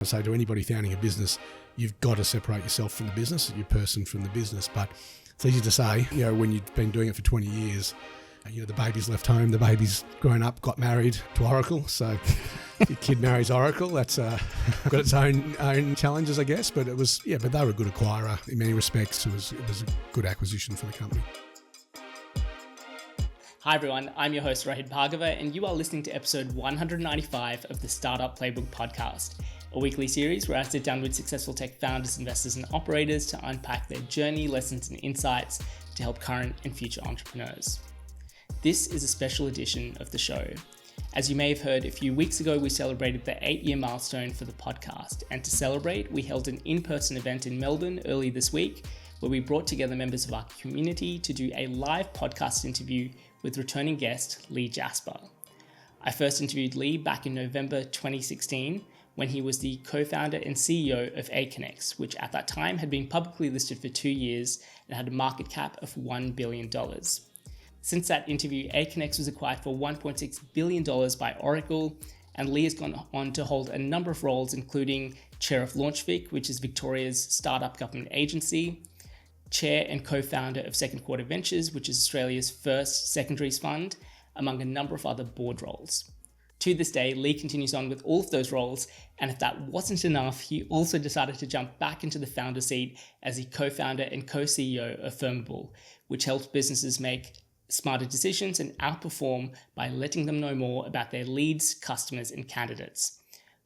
I say to anybody founding a business, you've got to separate yourself from the business, your person from the business. But it's easy to say, when you've been doing it for 20 years, the baby's left home, the baby's grown up, got married to Oracle. So your kid marries Oracle. That's got its own challenges, I guess. But but they were a good acquirer in many respects. It was a good acquisition for the company. Hi everyone, I'm your host Rohit Bhargava, and you are listening to episode 195 of the Startup Playbook podcast, a weekly series where I sit down with successful tech founders, investors, and operators to unpack their journey, lessons, and insights to help current and future entrepreneurs. This is a special edition of the show. As you may have heard, a few weeks ago, we celebrated the 8-year milestone for the podcast, and to celebrate, we held an in-person event in Melbourne early this week, where we brought together members of our community to do a live podcast interview with returning guest Leigh Jasper. I first interviewed Leigh back in November 2016 when he was the co-founder and CEO of Aconex, which at that time had been publicly listed for 2 years and had a market cap of $1 billion. Since that interview, Aconex was acquired for $1.6 billion by Oracle, and Leigh has gone on to hold a number of roles, including Chair of LaunchVic, which is Victoria's startup government agency, Chair and co-founder of SecondQuarter Ventures, which is Australia's first secondaries fund, among a number of other board roles. To this day, Leigh continues on with all of those roles, and if that wasn't enough, he also decided to jump back into the founder seat as the co-founder and co-CEO of Firmable, which helps businesses make smarter decisions and outperform by letting them know more about their leads, customers, and candidates.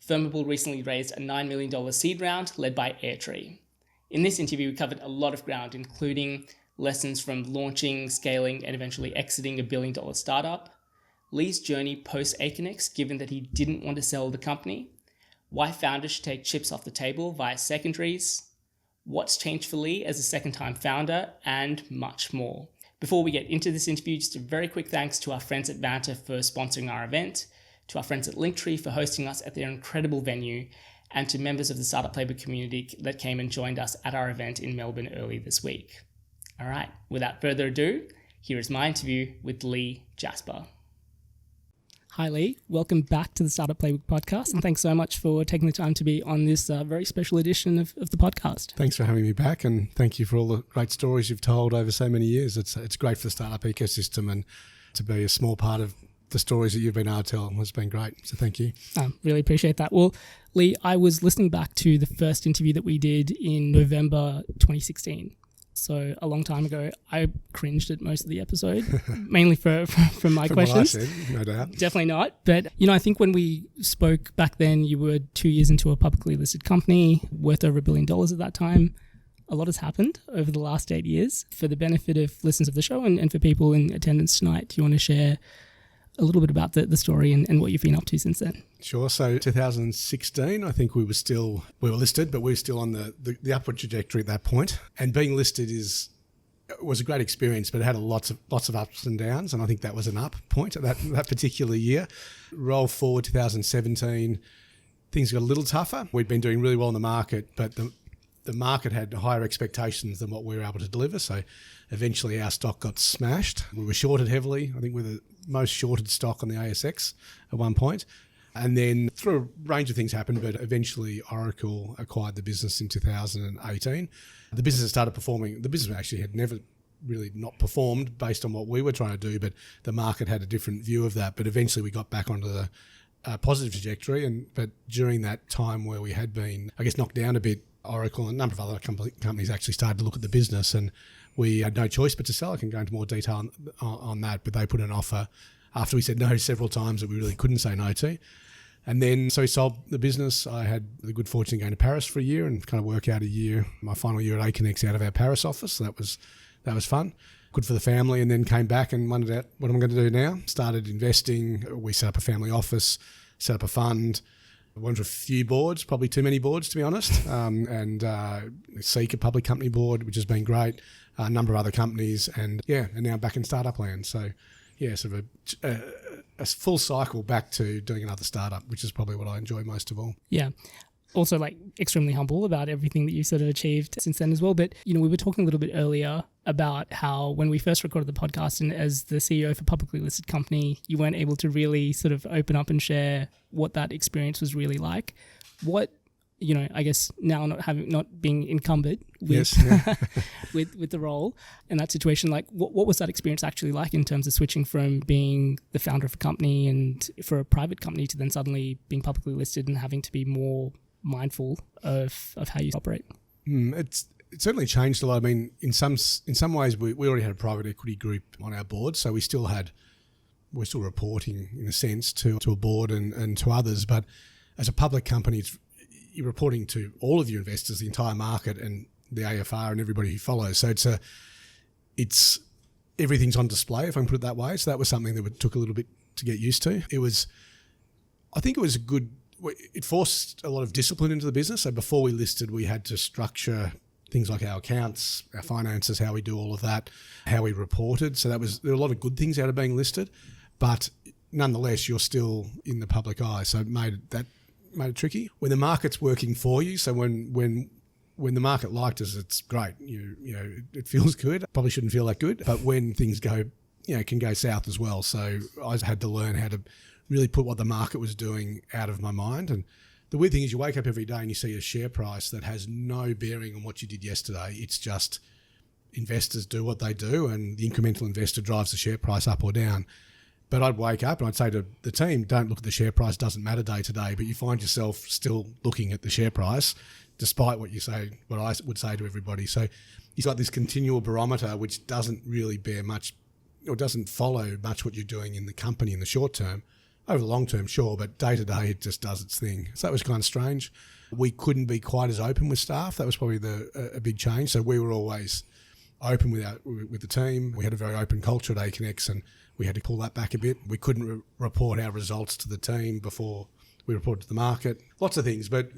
Firmable recently raised a $9 million seed round led by Airtree. In this interview, we covered a lot of ground, including lessons from launching, scaling, and eventually exiting a $1 billion startup, Leigh's journey post-Aconex, given that he didn't want to sell the company, why founders should take chips off the table via secondaries, what's changed for Leigh as a second-time founder, and much more. Before we get into this interview, just a very quick thanks to our friends at Vant for sponsoring our event, to our friends at Linktree for hosting us at their incredible venue, and to members of the Startup Playbook community that came and joined us at our event in Melbourne early this week. All right, without further ado, here is my interview with Leigh Jasper. Hi Leigh, welcome back to the Startup Playbook podcast, and thanks so much for taking the time to be on this very special edition of the podcast. Thanks for having me back, and thank you for all the great stories you've told over so many years. It's great for the startup ecosystem, and to be a small part of the stories that you've been able to tell has been great. So thank you. Really appreciate that. Well, Leigh, I was listening back to the first interview that we did in November 2016. So a long time ago. I cringed at most of the episode, mainly from my questions. What I said, no doubt. Definitely not. But, I think when we spoke back then, you were 2 years into a publicly listed company worth over $1 billion at that time. A lot has happened over the last 8 years. For the benefit of listeners of the show and for people in attendance tonight, do you want to share a little bit about the story and what you've been up to since then? Sure. So 2016, I think we were listed, but we were still on the upward trajectory at that point. And being listed was a great experience, but it had lots of ups and downs. And I think that was an up point at that particular year. Roll forward 2017, things got a little tougher. We'd been doing really well in the market, but the market had higher expectations than what we were able to deliver. So eventually our stock got smashed. We were shorted heavily. I think we're the most shorted stock on the ASX at one point. And then through a range of things happened, but eventually Oracle acquired the business in 2018. The business started performing. The business actually had never really not performed based on what we were trying to do, but the market had a different view of that. But eventually we got back onto the positive trajectory. But during that time where we had been, I guess, knocked down a bit, Oracle and a number of other companies actually started to look at the business, and we had no choice but to sell. I can go into more detail on that, but they put an offer after we said no several times that we really couldn't say no to. And then, so we sold the business. I had the good fortune of going to Paris for a year and kind of work out my final year at Aconex out of our Paris office. So that was fun. Good for the family, and then came back and wondered out what am I going to do now? Started investing. We set up a family office, set up a fund. I went to a few boards, probably too many boards, to be honest, and Seek, a public company board, which has been great, a number of other companies, and now back in startup land. So, sort of a full cycle back to doing another startup, which is probably what I enjoy most of all. Yeah. Also, extremely humble about everything that you've sort of achieved since then as well. But, we were talking a little bit earlier about how when we first recorded the podcast, and as the CEO of a publicly listed company, you weren't able to really sort of open up and share what that experience was really like. What I guess now not being encumbered with with the role in that situation, like what was that experience actually like in terms of switching from being the founder of a company and for a private company to then suddenly being publicly listed and having to be more mindful of how you operate? It certainly changed a lot. I mean, in some ways, we already had a private equity group on our board, so we're still reporting in a sense to a board and to others. But as a public company, you're reporting to all of your investors, the entire market, and the AFR and everybody who follows. So it's everything's on display, if I can put it that way. So that was something that took a little bit to get used to. I think it was it forced a lot of discipline into the business. So before we listed, we had to structure things like our accounts, our finances, how we do all of that, how we reported. So there were a lot of good things out of being listed, but nonetheless, you're still in the public eye. So it made it tricky. When the market's working for you, so when the market liked us, it's great. It feels good. Probably shouldn't feel that good, but when things can go south as well. So I had to learn how to really put what the market was doing out of my mind. And the weird thing is, you wake up every day and you see a share price that has no bearing on what you did yesterday. It's just investors do what they do, and the incremental investor drives the share price up or down. But I'd wake up and I'd say to the team, don't look at the share price, doesn't matter day to day, but you find yourself still looking at the share price despite what I would say to everybody. So you've got this continual barometer which doesn't really bear much, or doesn't follow much what you're doing in the company in the short term. Over the long term, sure, but day to day it just does its thing. So that was kind of strange. We couldn't be quite as open with staff. That was probably a big change. So we were always open with the team. We had a very open culture at Aconex, and we had to pull that back a bit. We couldn't report our results to the team before we reported to the market. Lots of things, but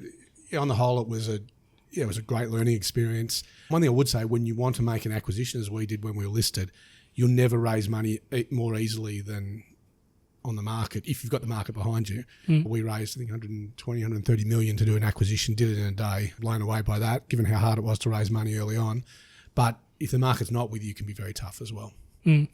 on the whole, it was a great learning experience. One thing I would say, when you want to make an acquisition, as we did when we were listed, you'll never raise money more easily than on the market if you've got the market behind you. We raised, I think, 130 million to do an acquisition, did it in a day. Blown away by that, given how hard it was to raise money early on. But if the market's not with you, it can be very tough as well. And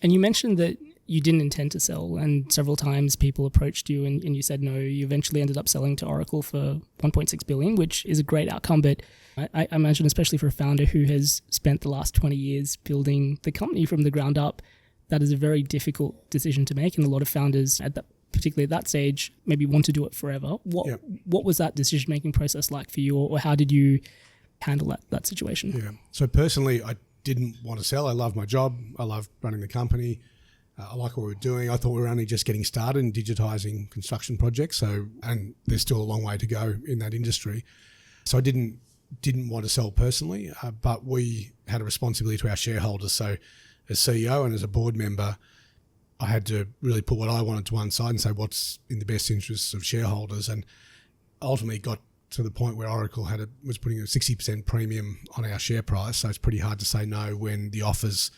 you mentioned that you didn't intend to sell, and several times people approached you and you said no. You eventually ended up selling to Oracle for 1.6 billion, which is a great outcome. But I imagine, especially for a founder who has spent the last 20 years building the company from the ground up, that is a very difficult decision to make. And a lot of founders, particularly at that stage, maybe want to do it forever. What was that decision-making process like for you, or how did you handle that situation? Yeah. So personally, I didn't want to sell. I love my job. I love running the company. I like what we were doing. I thought we were only just getting started in digitising construction projects. And there's still a long way to go in that industry. So I didn't want to sell personally, but we had a responsibility to our shareholders. So as CEO and as a board member, I had to really put what I wanted to one side and say what's in the best interests of shareholders, and ultimately got to the point where Oracle was putting a 60% premium on our share price. So it's pretty hard to say no when the offer's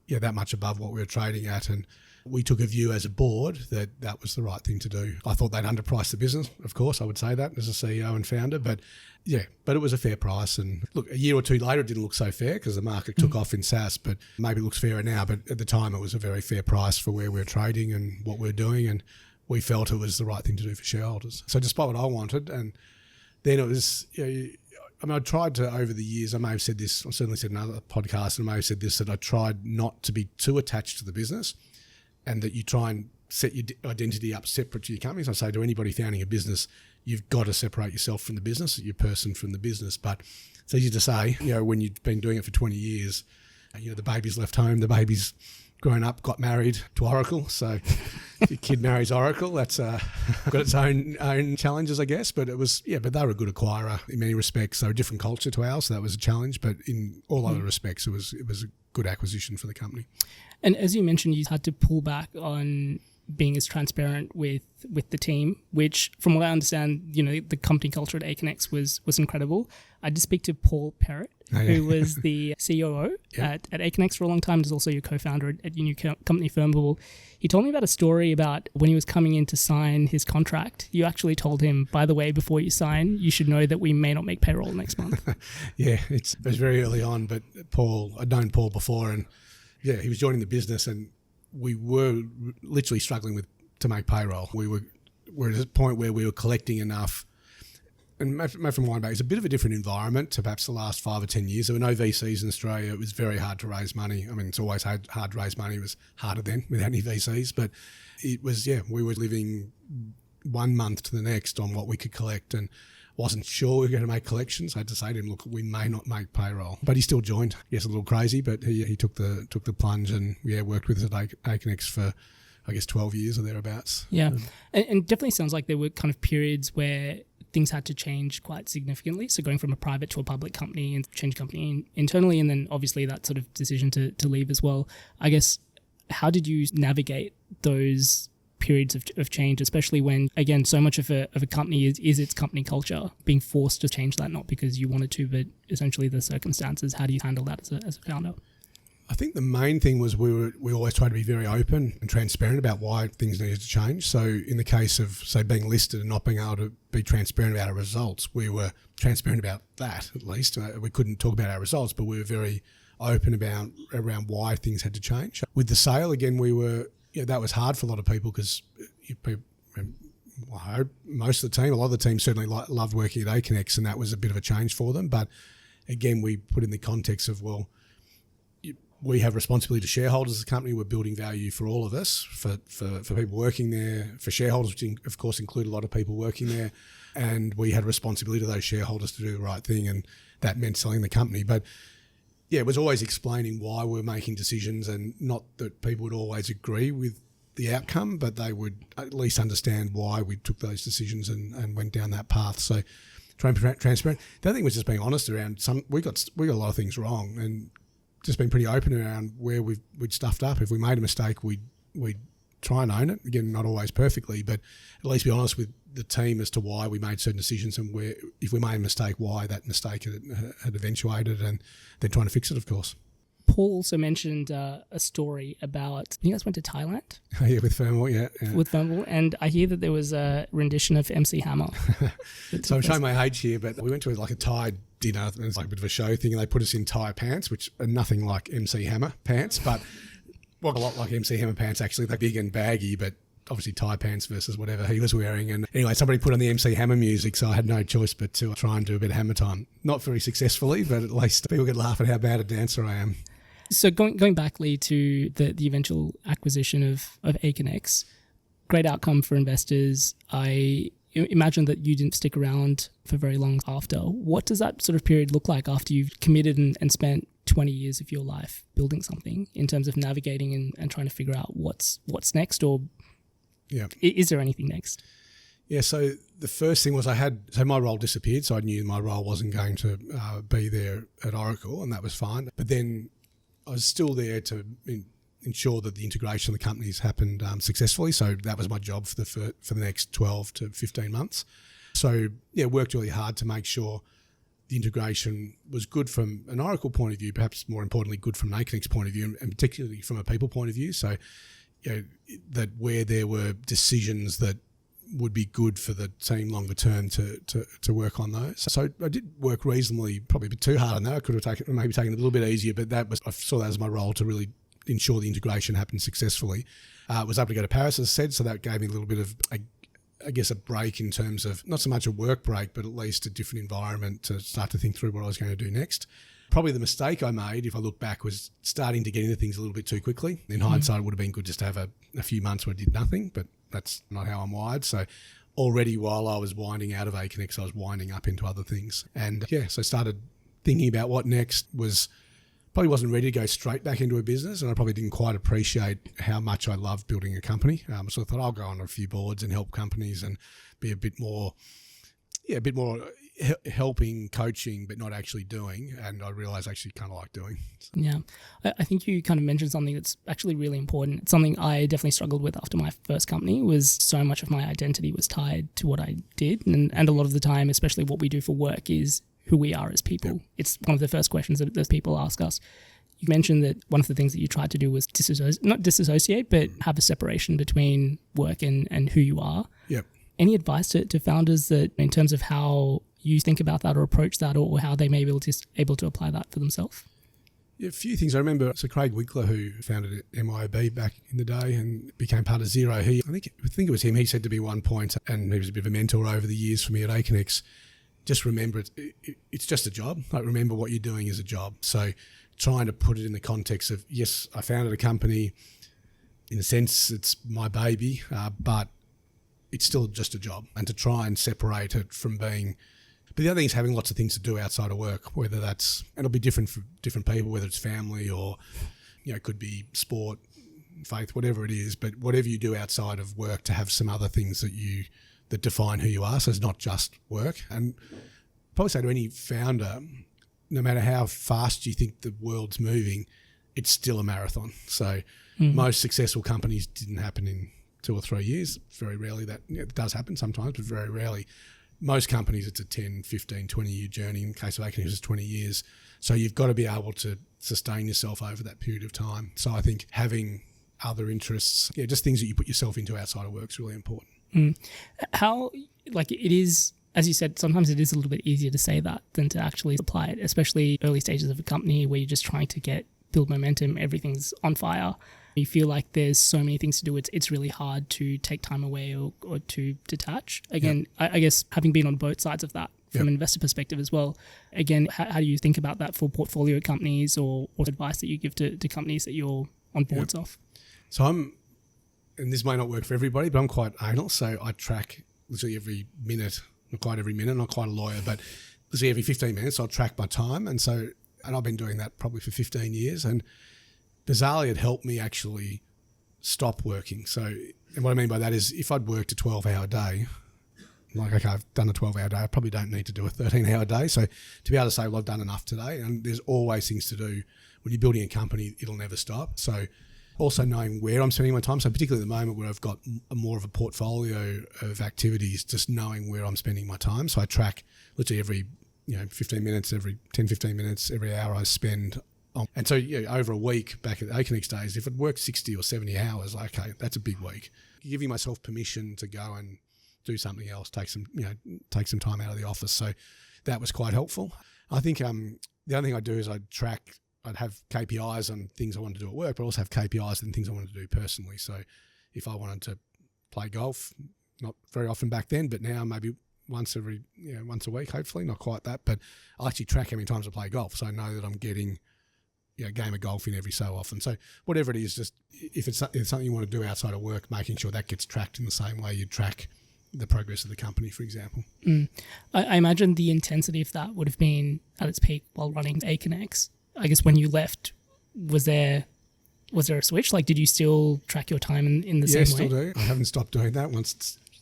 that much above what we were trading at. And we took a view as a board that was the right thing to do. I thought they'd underpriced the business. Of course, I would say that as a CEO and founder, but it was a fair price. And look, a year or two later, it didn't look so fair because the market took off in SaaS, but maybe it looks fairer now. But at the time, it was a very fair price for where we were trading and what we were doing. And we felt it was the right thing to do for shareholders. So despite what I wanted, and then it was, I tried to, over the years, I may have said this, I certainly said in another podcast, and I may have said this, that I tried not to be too attached to the business, and that you try and set your identity up separate to your company. So I say to anybody founding a business, you've got to separate yourself from the business, your person from the business. But it's easy to say, when you've been doing it for 20 years, the baby's left home, the baby's grown up, got married to Oracle. So if your kid marries Oracle, that's got its own challenges, I guess. But but they were a good acquirer in many respects. They were a different culture to ours, so that was a challenge. But in all other respects, it was a good acquisition for the company. And as you mentioned, you had to pull back on being as transparent with the team, which, from what I understand, the company culture at Aconex was incredible. I did speak to Paul Perrett, who was the COO at Aconex for a long time, and is also your co-founder at your new company, Firmable. He told me about a story about when he was coming in to sign his contract. You actually told him, by the way, before you sign, you should know that we may not make payroll next month. It was very early on, but I'd known Paul before, and he was joining the business, and we were literally struggling to make payroll. We were at a point where we were collecting enough and from wine back, it's a bit of a different environment to perhaps the last 5 or 10 years. There were no VCs in Australia. It was very hard to raise money. I mean, it's always hard to raise money. It was harder then without any VCs. But it was, we were living 1 month to the next on what we could collect, and wasn't sure we were going to make collections. I had to say to him, look, we may not make payroll. But he still joined. Yes, a little crazy, but he took the plunge and worked with us at Aconex for, I guess, 12 years or thereabouts. Yeah, and definitely sounds like there were kind of periods where things had to change quite significantly. So going from a private to a public company and change company internally, and then obviously that sort of decision to leave as well. I guess, how did you navigate those periods of change, especially when, again, so much of a company is its company culture, being forced to change that, not because you wanted to, but essentially the circumstances? How do you handle that as a founder? I think the main thing was we always tried to be very open and transparent about why things needed to change. So in the case of, say, being listed and not being able to be transparent about our results, we were transparent about that, at least. We couldn't talk about our results, but we were very open around why things had to change. With the sale, again, we were, that was hard for a lot of people because I hope most of the team, a lot of the team certainly loved working at Aconex, and that was a bit of a change for them. But again, we put in the context of, well, we have responsibility to shareholders of the company. We're building value for all of us, for people working there, for shareholders, which of course include a lot of people working there. And we had responsibility to those shareholders to do the right thing, and that meant selling the company. But it was always explaining why we're making decisions, and not that people would always agree with the outcome, but they would at least understand why we took those decisions and went down that path. So transparent. The other thing was just being honest around we got a lot of things wrong, and just been pretty open around where we'd stuffed up. If we made a mistake, we'd try and own it. Again, not always perfectly, but at least be honest with the team as to why we made certain decisions, and where, if we made a mistake, why that mistake had eventuated, and then trying to fix it, of course. Paul also mentioned a story about, I think you guys went to Thailand? Yeah, with Firmable, yeah. With Firmable, and I hear that there was a rendition of MC Hammer. So I'm showing my age here, but we went to a Thai dinner, and it's like a bit of a show thing, and they put us in Thai pants, which are nothing like MC Hammer pants, but a lot like MC Hammer pants actually. They're big and baggy, but obviously Thai pants versus whatever he was wearing. And anyway, somebody put on the MC Hammer music, so I had no choice but to try and do a bit of hammer time. Not very successfully, but at least people could laugh at how bad a dancer I am. So going back, Leigh, to the eventual acquisition of Aconex, great outcome for investors. I imagine that you didn't stick around for very long after. What does that sort of period look like after you've committed and spent 20 years of your life building something, in terms of navigating and trying to figure out what's next, or is there anything next? Yeah, so the first thing was my role disappeared, so I knew my role wasn't going to be there at Oracle, and that was fine. But then I was still there to ensure that the integration of the companies happened successfully. So that was my job for the next 12 to 15 months. So worked really hard to make sure the integration was good from an Oracle point of view, perhaps more importantly, good from an Aconex point of view, and particularly from a people point of view. So that where there were decisions that would be good for the team longer term to work on those. So I did work reasonably, probably a bit too hard on that. I could have taken it a little bit easier, but I saw that as my role to really ensure the integration happened successfully. Was able to go to Paris, as I said, so that gave me a little bit of, I guess, a break in terms of not so much a work break, but at least a different environment to start to think through what I was going to do next. Probably the mistake I made, if I look back, was starting to get into things a little bit too quickly. In hindsight, it would have been good just to have a few months where I did nothing, but that's not how I'm wired. So already while I was winding out of Aconex, I was winding up into other things. And so I started thinking about what next. Probably wasn't ready to go straight back into a business, and I probably didn't quite appreciate how much I loved building a company. So I thought I'll go on a few boards and help companies and be a bit more helping, coaching, but not actually doing. And I realised I actually kind of like doing. So. Yeah. I think you kind of mentioned something that's actually really important. It's something I definitely struggled with after my first company. Was so much of my identity was tied to what I did. And a lot of the time, especially what we do for work, is who we are as people. Yep. It's one of the first questions that people ask us. You mentioned that one of the things that you tried to do was not disassociate, but have a separation between work and who you are. Yep. Any advice to founders that, in terms of how you think about that or approach that, or how they may be able to apply that for themselves? Yeah, a few things. I remember, so Craig Winkler, who founded MIB back in the day and became part of Xero, I think it was him, he said to me at one point, and he was a bit of a mentor over the years for me at Aconex, just remember it's just a job. Like, remember what you're doing is a job. So trying to put it in the context of, yes, I founded a company. In a sense, it's my baby, but it's still just a job. And to try and separate it from being... But the other thing is having lots of things to do outside of work, whether that's... And it'll be different for different people, whether it's family or, it could be sport, faith, whatever it is. But whatever you do outside of work, to have some other things that define who you are. So it's not just work. And probably say to any founder, no matter how fast you think the world's moving, it's still a marathon. So most successful companies didn't happen in 2 or 3 years. Very rarely that, it does happen sometimes, but very rarely. Most companies, it's a 10, 15, 20-year journey. In the case of Aconex, it's 20 years. So you've got to be able to sustain yourself over that period of time. So I think having other interests, just things that you put yourself into outside of work is really important. How, it is, as you said, sometimes it is a little bit easier to say that than to actually apply it, especially early stages of a company where you're just trying to build momentum, everything's on fire. You feel like there's so many things to do, it's really hard to take time away or to detach. Again, I guess having been on both sides of that from an investor perspective as well, again, how do you think about that for portfolio companies or advice that you give to companies that you're on boards of? So and this may not work for everybody, but I'm quite anal, so I track literally every minute, not quite every minute, not quite a lawyer, but literally every 15 minutes I'll track my time. And I've been doing that probably for 15 years. And bizarrely, it helped me actually stop working. So, and what I mean by that is if I'd worked a 12-hour day, like, okay, I've done a 12-hour day, I probably don't need to do a 13-hour day. So to be able to say, well, I've done enough today, and there's always things to do. When you're building a company, it'll never stop. So also knowing where I'm spending my time. So particularly at the moment where I've got more of a portfolio of activities, just knowing where I'm spending my time. So I track literally every 15 minutes, every 10, 15 minutes, every hour I spend. And so over a week back at Aconex days, if it worked 60 or 70 hours, okay, that's a big week. Giving myself permission to go and do something else, take some time out of the office. So that was quite helpful. I think the other thing I do is I'd have KPIs on things I wanted to do at work, but also have KPIs and things I wanted to do personally. So if I wanted to play golf, not very often back then, but now maybe once a week, hopefully, not quite that, but I'll actually track how many times I play golf. So I know that I'm getting a game of golf in every so often. So whatever it is, just if it's something you want to do outside of work, making sure that gets tracked in the same way you track the progress of the company, for example. I imagine the intensity of that would have been at its peak while running Aconex. I guess when you left, was there a switch? Like, did you still track your time in the same way? Yeah, still do. I haven't stopped doing that.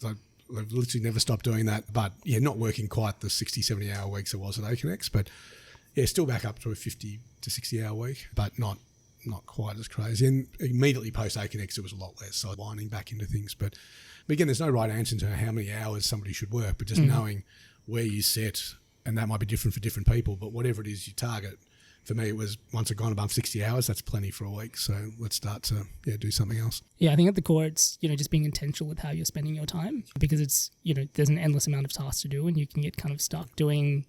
I've literally never stopped doing that. But not working quite the 60, 70 hour weeks it was at Aconex, but still back up to a 50 to 60 hour week, but not quite as crazy. And immediately post Aconex, it was a lot less. So winding back into things. But again, there's no right answer to how many hours somebody should work, but just knowing where you set, and that might be different for different people, but whatever it is you target. For me, it was once I'd gone above 60 hours, that's plenty for a week. So let's start to do something else. Yeah, I think at the core, it's just being intentional with how you're spending your time, because it's there's an endless amount of tasks to do, and you can get kind of stuck doing.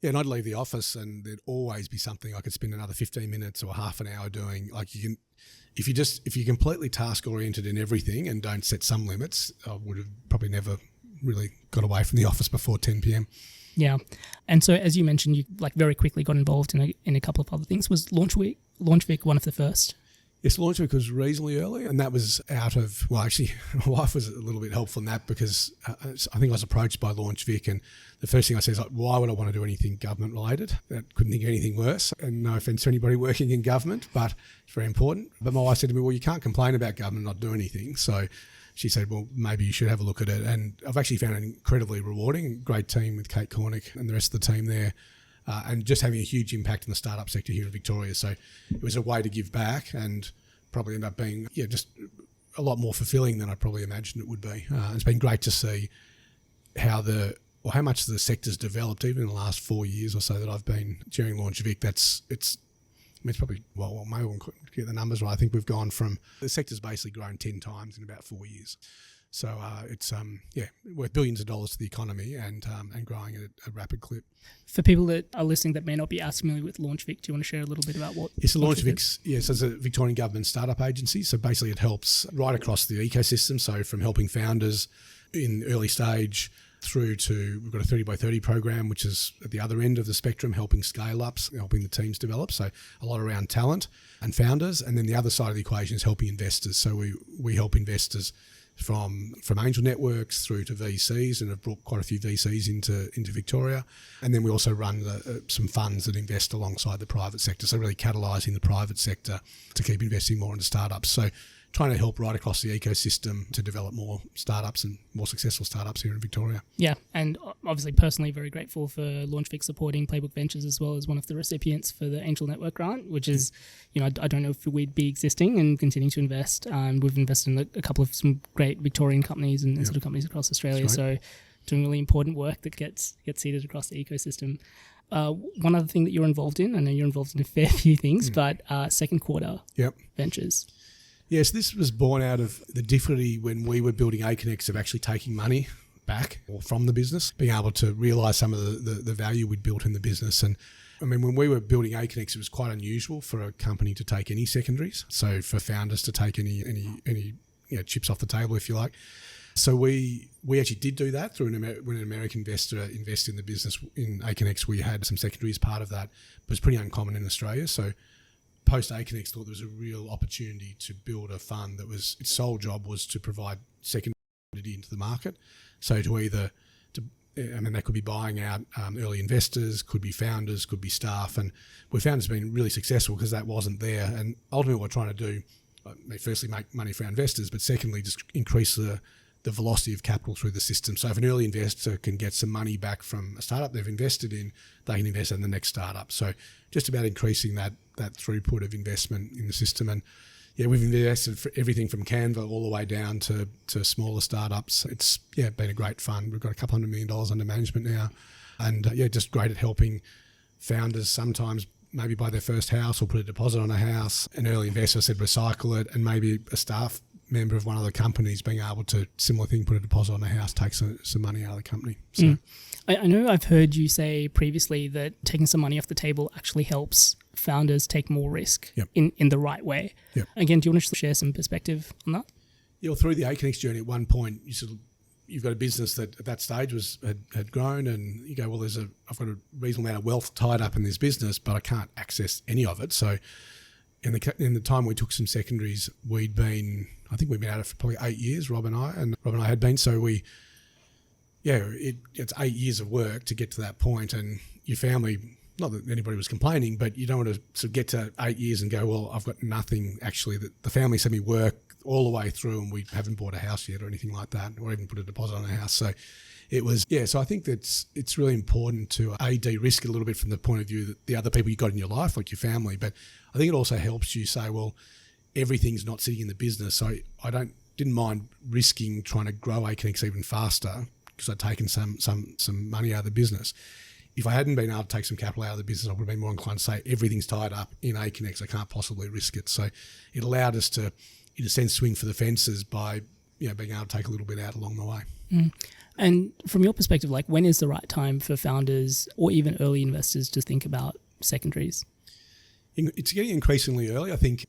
Yeah, and I'd leave the office, and there'd always be something I could spend another 15 minutes or half an hour doing. Like if you're completely task oriented in everything and don't set some limits, I would have probably never really got away from the office before 10 p.m. Yeah. And so, as you mentioned, you very quickly got involved in a couple of other things. Was LaunchVic one of the first? Yes, LaunchVic was reasonably early, and that was out of, well, actually, my wife was a little bit helpful in that, because I think I was approached by LaunchVic, and the first thing I said is, why would I want to do anything government related? I couldn't think of anything worse, and no offence to anybody working in government, but it's very important. But my wife said to me, well, you can't complain about government not doing anything. So she said, well, maybe you should have a look at it. And I've actually found it incredibly rewarding. Great team with Kate Cornick and the rest of the team there, and just having a huge impact in the startup sector here in Victoria. So it was a way to give back, and probably end up being just a lot more fulfilling than I probably imagined it would be. It's been great to see how much the sector's developed, even in the last 4 years or so that I've been chairing LaunchVic. It's probably, well, maybe we'll get the numbers right. I think we've gone from, the sector's basically grown 10 times in about 4 years. So it's worth billions of dollars to the economy, and growing at a rapid clip. For people that are listening that may not be as familiar with LaunchVic, do you want to share a little bit about what? Yes, LaunchVic's it's a Victorian government startup agency. So basically, it helps right across the ecosystem. So from helping founders in early stage, through to, we've got a 30 by 30 program, which is at the other end of the spectrum, helping scale ups, helping the teams develop. So a lot around talent and founders. And then the other side of the equation is helping investors. So we help investors from angel networks through to VCs, and have brought quite a few VCs into Victoria. And then we also run some funds that invest alongside the private sector. So really catalysing the private sector to keep investing more into startups. So trying to help right across the ecosystem to develop more startups and more successful startups here in Victoria. Yeah, and obviously personally very grateful for LaunchVic supporting Playbook Ventures as well as one of the recipients for the Angel Network grant, which is, I don't know if we'd be existing and continuing to invest. We've invested in a couple of some great Victorian companies and sort of companies across Australia. So doing really important work that gets seeded across the ecosystem. One other thing that you're involved in, I know you're involved in a fair few things, but SecondQuarter Ventures. Yes, this was born out of the difficulty when we were building Aconex of actually taking money back or from the business, being able to realise some of the value we'd built in the business. And I mean, when we were building Aconex, it was quite unusual for a company to take any secondaries. So for founders to take any chips off the table, if you like. So we actually did do that through when an American investor invested in the business in Aconex. We had some secondaries part of that, but it's pretty uncommon in Australia. So post Aconex thought there was a real opportunity to build a fund that was, its sole job was to provide secondary into the market. So that could be buying out early investors, could be founders, could be staff. And we found it's been really successful because that wasn't there. And ultimately what we're trying to do, firstly make money for our investors, but secondly just increase the velocity of capital through the system. So if an early investor can get some money back from a startup they've invested in, they can invest in the next startup. So just about increasing that throughput of investment in the system. And we've invested for everything from Canva all the way down to smaller startups. It's been a great fund. We've got $200 million under management now, and just great at helping founders sometimes maybe buy their first house or put a deposit on a house. An early investor said recycle it, and maybe a staff member of one of the companies being able to, similar thing, put a deposit on a house, take some money out of the company. So. I know I've heard you say previously that taking some money off the table actually helps founders take more risk in the right way. Yep. Again, do you want to share some perspective on that? Yeah, well, through the Aconex journey, at one point, you've got a business that at that stage had grown, and you go, well, I've got a reasonable amount of wealth tied up in this business, but I can't access any of it. So in the time we took some secondaries, we'd been at it for probably 8 years, Rob and I had been. So it's 8 years of work to get to that point, and your family, not that anybody was complaining, but you don't want to sort of get to 8 years and go, well, I've got nothing actually. That the family sent me work all the way through, and we haven't bought a house yet or anything like that, or even put a deposit on a house. So it was, so I think that it's really important to de-risk it a little bit from the point of view that the other people you got in your life, like your family, but I think it also helps you say, well, everything's not sitting in the business. So I didn't mind risking trying to grow Aconex even faster because I'd taken some money out of the business. If I hadn't been able to take some capital out of the business, I would have been more inclined to say everything's tied up in Aconex, I can't possibly risk it. So it allowed us to, in a sense, swing for the fences by being able to take a little bit out along the way. And from your perspective, like, when is the right time for founders or even early investors to think about secondaries? It's getting increasingly early. I think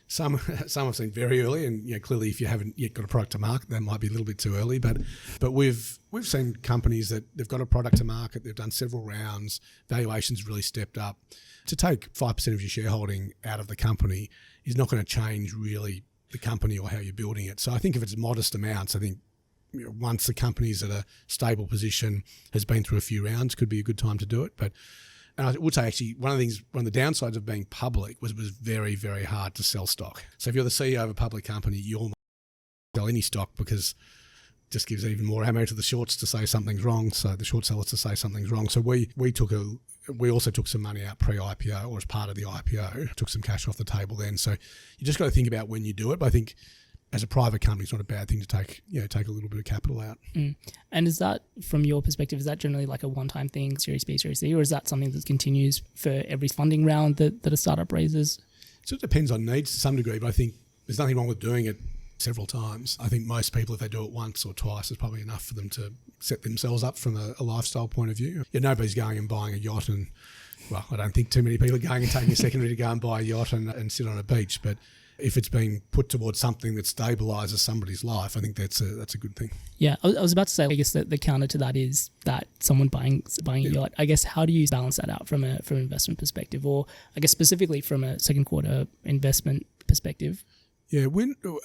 some have seen very early, and clearly if you haven't yet got a product to market, that might be a little bit too early. But we've seen companies that they've got a product to market, they've done several rounds, valuations really stepped up. To take 5% of your shareholding out of the company is not going to change really the company or how you're building it. So I think if it's modest amounts, I think once the company's at a stable position, has been through a few rounds, could be a good time to do it. And I would say actually one of the downsides of being public was very, very hard to sell stock. So if you're the CEO of a public company, you almost sell any stock because it just gives even more ammo to the shorts to say something's wrong. So the short sellers to say something's wrong. So we also took some money out pre-IPO, or as part of the IPO, took some cash off the table then. So you just got to think about when you do it. But I think as a private company, it's not a bad thing to take a little bit of capital out. And is that, from your perspective, is that generally like a one-time thing, Series B, Series C, or is that something that continues for every funding round that a startup raises? So it depends on needs to some degree, but I think there's nothing wrong with doing it several times. I think most people, if they do it once or twice, is probably enough for them to set themselves up from a lifestyle point of view. Nobody's going and buying a yacht and, well, I don't think too many people are going and taking a secondary to go and buy a yacht and sit on a beach, but if it's being put towards something that stabilises somebody's life, I think that's a good thing. Yeah, I was about to say, I guess the counter to that is that someone buying a yacht. I guess, how do you balance that out from an investment perspective, or I guess specifically from a second quarter investment perspective? Yeah,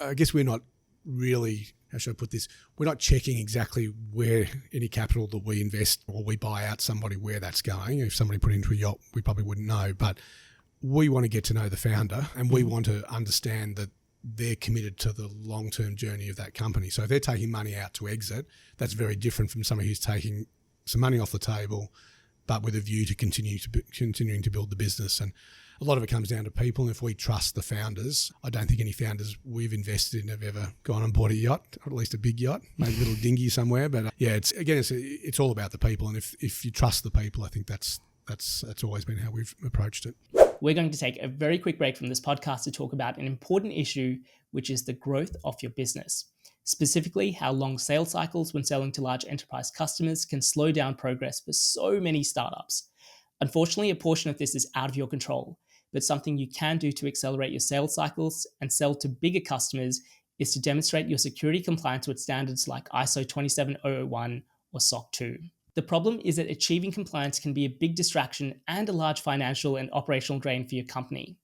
I guess we're not really, how should I put this? We're not checking exactly where any capital that we invest or we buy out somebody, where that's going. If somebody put into a yacht, we probably wouldn't know. But we want to get to know the founder, and we want to understand that they're committed to the long-term journey of that company. So if they're taking money out to exit, that's very different from somebody who's taking some money off the table, but with a view to continuing to build the business. And a lot of it comes down to people. And if we trust the founders, I don't think any founders we've invested in have ever gone on board a yacht, or at least a big yacht, maybe a little dinghy somewhere. But it's all about the people. And if you trust the people, I think that's always been how we've approached it. We're going to take a very quick break from this podcast to talk about an important issue, which is the growth of your business. Specifically, how long sales cycles when selling to large enterprise customers can slow down progress for so many startups. Unfortunately, a portion of this is out of your control, but something you can do to accelerate your sales cycles and sell to bigger customers is to demonstrate your security compliance with standards like ISO 27001 or SOC 2. The problem is that achieving compliance can be a big distraction and a large financial and operational drain for your company.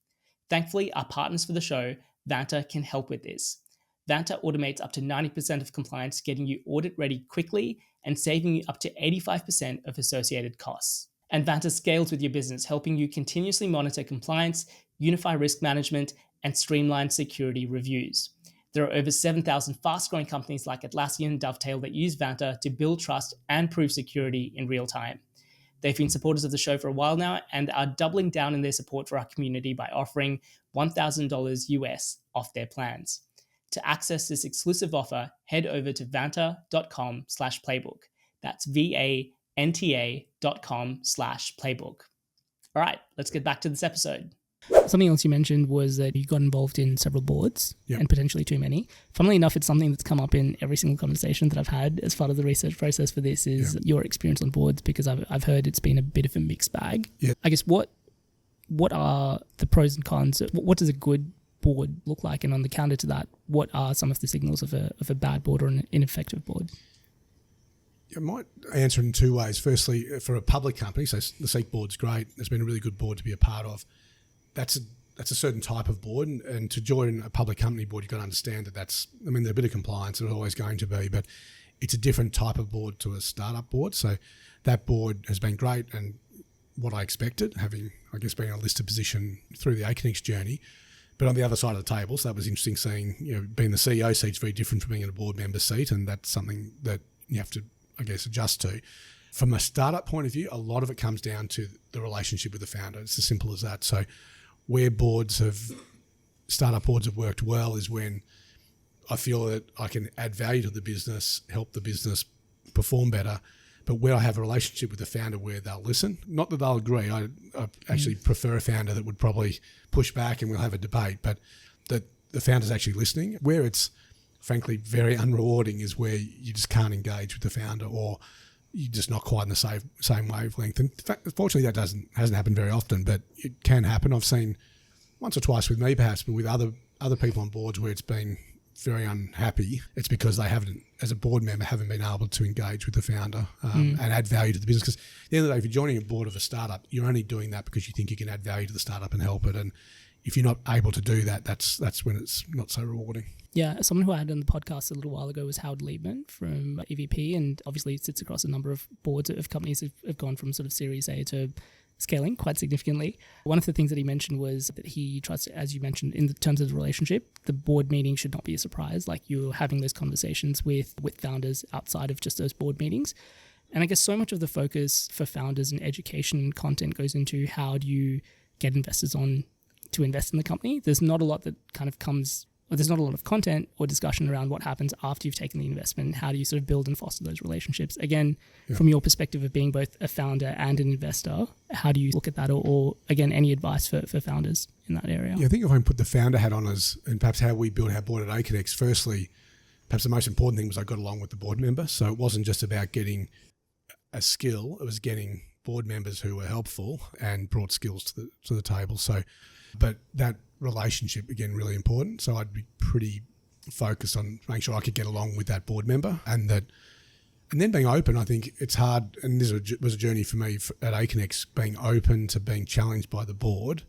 Thankfully, our partners for the show, Vant, can help with this. Vant automates up to 90% of compliance, getting you audit ready quickly and saving you up to 85% of associated costs. And Vant scales with your business, helping you continuously monitor compliance, unify risk management, and streamline security reviews. There are over 7,000 fast-growing companies like Atlassian and Dovetail that use Vant to build trust and prove security in real time. They've been supporters of the show for a while now and are doubling down in their support for our community by offering $1,000 US off their plans. To access this exclusive offer, head over to vanta.com/playbook. That's VANTA.com/playbook. All right, let's get back to this episode. Something else you mentioned was that you got involved in several boards, and potentially too many. Funnily enough, it's something that's come up in every single conversation that I've had as part of the research process for this is your experience on boards, because I've heard it's been a bit of a mixed bag. Yeah. I guess what are the pros and cons? What does a good board look like? And on the counter to that, what are some of the signals of a bad board or an ineffective board? I might answer it in two ways. Firstly, for a public company, so the SEEK board's great. It's been a really good board to be a part of. That's a certain type of board, and to join a public company board, you've got to understand that there's a bit of compliance, there's always going to be, but it's a different type of board to a startup board. So that board has been great and what I expected, having, I guess, been in a listed position through the Aconex journey. But on the other side of the table, so that was interesting seeing, being the CEO seat's very different from being in a board member seat, and that's something that you have to, I guess, adjust to. From a startup point of view, a lot of it comes down to the relationship with the founder. It's as simple as that. So where startup boards have worked well is when I feel that I can add value to the business, help the business perform better, but where I have a relationship with the founder where they'll listen. Not that they'll agree. I actually prefer a founder that would probably push back and we'll have a debate, but that the founder's actually listening. Where it's frankly very unrewarding is where you just can't engage with the founder, or you're just not quite in the same wavelength. And fortunately, that hasn't happened very often, but it can happen. I've seen once or twice with me, perhaps, but with other people on boards where it's been very unhappy. It's because they haven't, as a board member, haven't been able to engage with the founder and add value to the business. Because at the end of the day, if you're joining a board of a startup, you're only doing that because you think you can add value to the startup and help it. And if you're not able to do that, that's when it's not so rewarding. Yeah, someone who I had on the podcast a little while ago was Howard Liebman from EVP, and obviously sits across a number of boards of companies that have gone from sort of Series A to scaling quite significantly. One of the things that he mentioned was that he tries to, as you mentioned, in the terms of the relationship, the board meeting should not be a surprise. Like, you're having those conversations with founders outside of just those board meetings. And I guess so much of the focus for founders and education and content goes into how do you get investors on to invest in the company. There's not a lot that kind of comes... there's not a lot of content or discussion around what happens after you've taken the investment. How do you sort of build and foster those relationships? Again, from your perspective of being both a founder and an investor, how do you look at that? Or again, any advice for founders in that area? Yeah, I think if I can put the founder hat on as, and perhaps how we built our board at Aconex, firstly, perhaps the most important thing was I got along with the board member. So it wasn't just about getting a skill, it was getting board members who were helpful and brought skills to the table. So, but that relationship, again, really important. So I'd be pretty focused on making sure I could get along with that board member, and then being open. I think it's hard, and this was a journey for me at Aconex, being open to being challenged by the board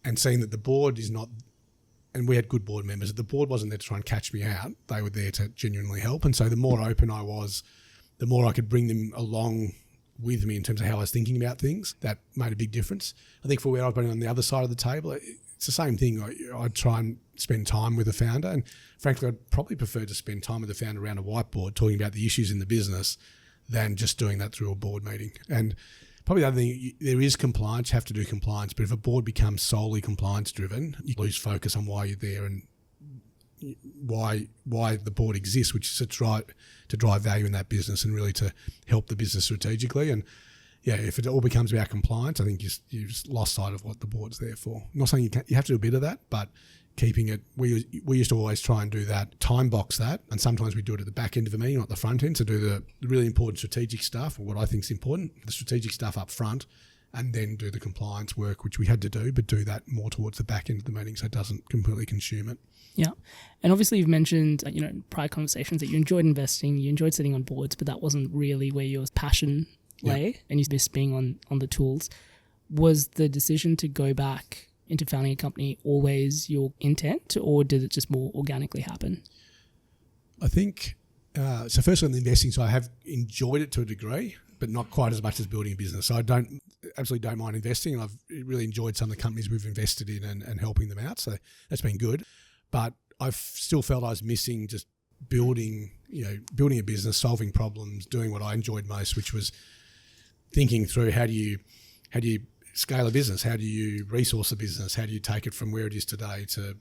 and seeing that the board is not, and we had good board members, the board wasn't there to try and catch me out. They were there to genuinely help. And so the more open I was, the more I could bring them along with me in terms of how I was thinking about things. That made a big difference. I think for where I've been on the other side of the table, it's the same thing. I'd try and spend time with the founder, and frankly, I'd probably prefer to spend time with the founder around a whiteboard talking about the issues in the business than just doing that through a board meeting. And probably the other thing, there is compliance, you have to do compliance, but if a board becomes solely compliance driven, you lose focus on why you're there and why the board exists, which is to drive value in that business and really to help the business strategically. And yeah, if it all becomes about compliance, I think you've lost sight of what the board's there for. I'm not saying you have to do a bit of that, but keeping it, we used to always try and do that, time box that, and sometimes we do it at the back end of a meeting, not the front end, to do the really important strategic stuff, or what I think is important, the strategic stuff up front, and then do the compliance work, which we had to do, but do that more towards the back end of the meeting so it doesn't completely consume it. Yeah. And obviously you've mentioned, in prior conversations that you enjoyed investing, you enjoyed sitting on boards, but that wasn't really where your passion lay, and you miss being on the tools. Was the decision to go back into founding a company always your intent, or did it just more organically happen? I think, so firstly on the investing side, I have enjoyed it to a degree, but not quite as much as building a business. So I absolutely don't mind investing, and I've really enjoyed some of the companies we've invested in and helping them out. So that's been good. But I've still felt I was missing just building a business, solving problems, doing what I enjoyed most, which was thinking through how do you scale a business, how do you resource a business, how do you take it from where it is today to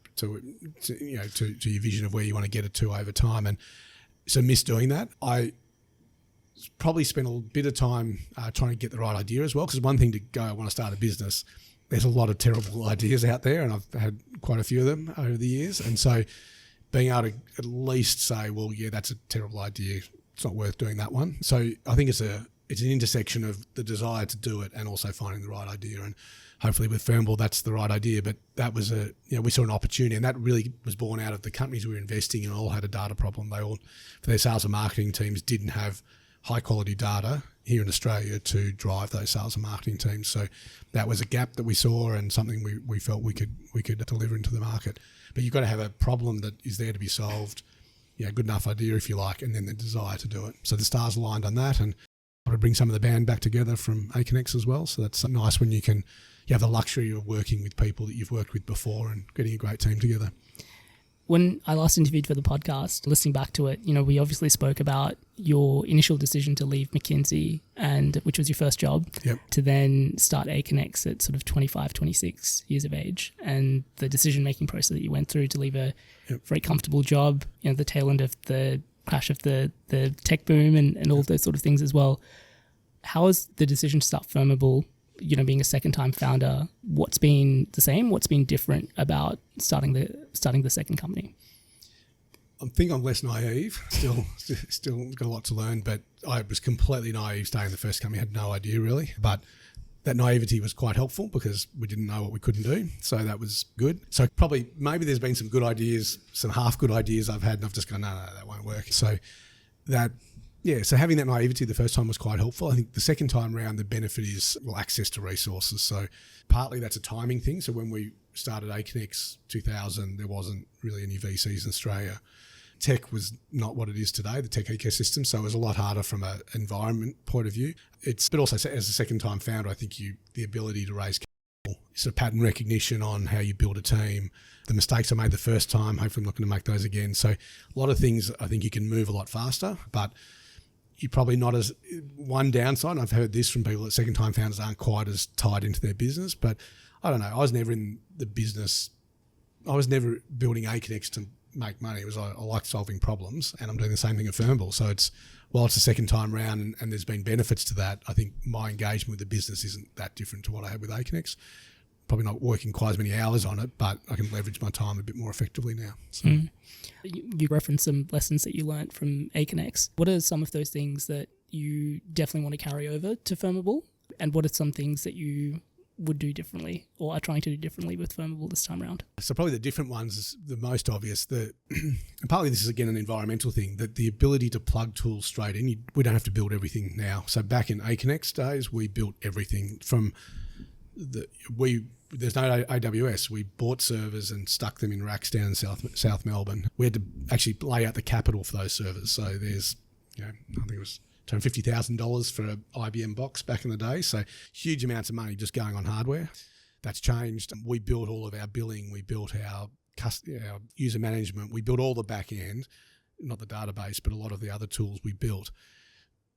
your vision of where you want to get it to over time. And so miss doing that. I probably spent a bit of time trying to get the right idea as well, because one thing to go, I want to start a business, there's a lot of terrible ideas out there, and I've had quite a few of them over the years. And so being able to at least say, well, yeah, that's a terrible idea, it's not worth doing that one. So I think it's an intersection of the desire to do it and also finding the right idea. And hopefully with Firmable, that's the right idea. But that was we saw an opportunity, and that really was born out of the companies we were investing in all had a data problem. They all, for their sales and marketing teams, didn't have high quality data here in Australia to drive those sales and marketing teams. So that was a gap that we saw and something we felt we could deliver into the market. But you've got to have a problem that is there to be solved, good enough idea if you like, and then the desire to do it. So the stars aligned on that, and I want to bring some of the band back together from Aconex as well. So that's nice when you have the luxury of working with people that you've worked with before and getting a great team together. When I last interviewed for the podcast, listening back to it, we obviously spoke about your initial decision to leave McKinsey, which was your first job, to then start Aconex at sort of 25, 26 years of age, and the decision-making process that you went through to leave a very comfortable job, the tail end of the crash of the tech boom and all of those sort of things as well. How has the decision to start Firmable, being a second-time founder, what's been the same? What's been different about starting the second company? I think I'm less naive. Still got a lot to learn, but I was completely naive starting the first company. I had no idea really, but that naivety was quite helpful because we didn't know what we couldn't do. So that was good. So maybe there's been some good ideas, some half good ideas I've had, and I've just gone, no, that won't work. So so having that naivety the first time was quite helpful. I think the second time around, the benefit is access to resources. So partly that's a timing thing. So when we started Aconex 2000, there wasn't really any VCs in Australia. Tech was not what it is today, the tech ecosystem. So it was a lot harder from an environment point of view. But also as a second time founder, I think the ability to raise capital, sort of pattern recognition on how you build a team, the mistakes I made the first time, hopefully I'm not going to make those again. So a lot of things I think you can move a lot faster, but you're probably not as one downside. And I've heard this from people that second time founders aren't quite as tied into their business, but I don't know. I was never in the business. I was never building Aconex to make money. It was I like solving problems, and I'm doing the same thing at Firmable. So while it's the second time round and there's been benefits to that, I think my engagement with the business isn't that different to what I had with Aconex. Probably not working quite as many hours on it, but I can leverage my time a bit more effectively now. So. You referenced some lessons that you learned from Aconex. What are some of those things that you definitely want to carry over to Firmable? And what are some things that you would do differently or are trying to do differently with Firmable this time around? So probably the different ones is the most obvious. And partly this is, again, an environmental thing, that the ability to plug tools straight in, we don't have to build everything now. So back in Aconex days, we built everything from there's no AWS. We bought servers and stuck them in racks down in South Melbourne. We had to actually lay out the capital for those servers. So there's, I think it was $50,000 for an IBM box back in the day. So huge amounts of money just going on hardware. That's changed. We built all of our billing. We built our user management. We built all the back end, not the database, but a lot of the other tools we built.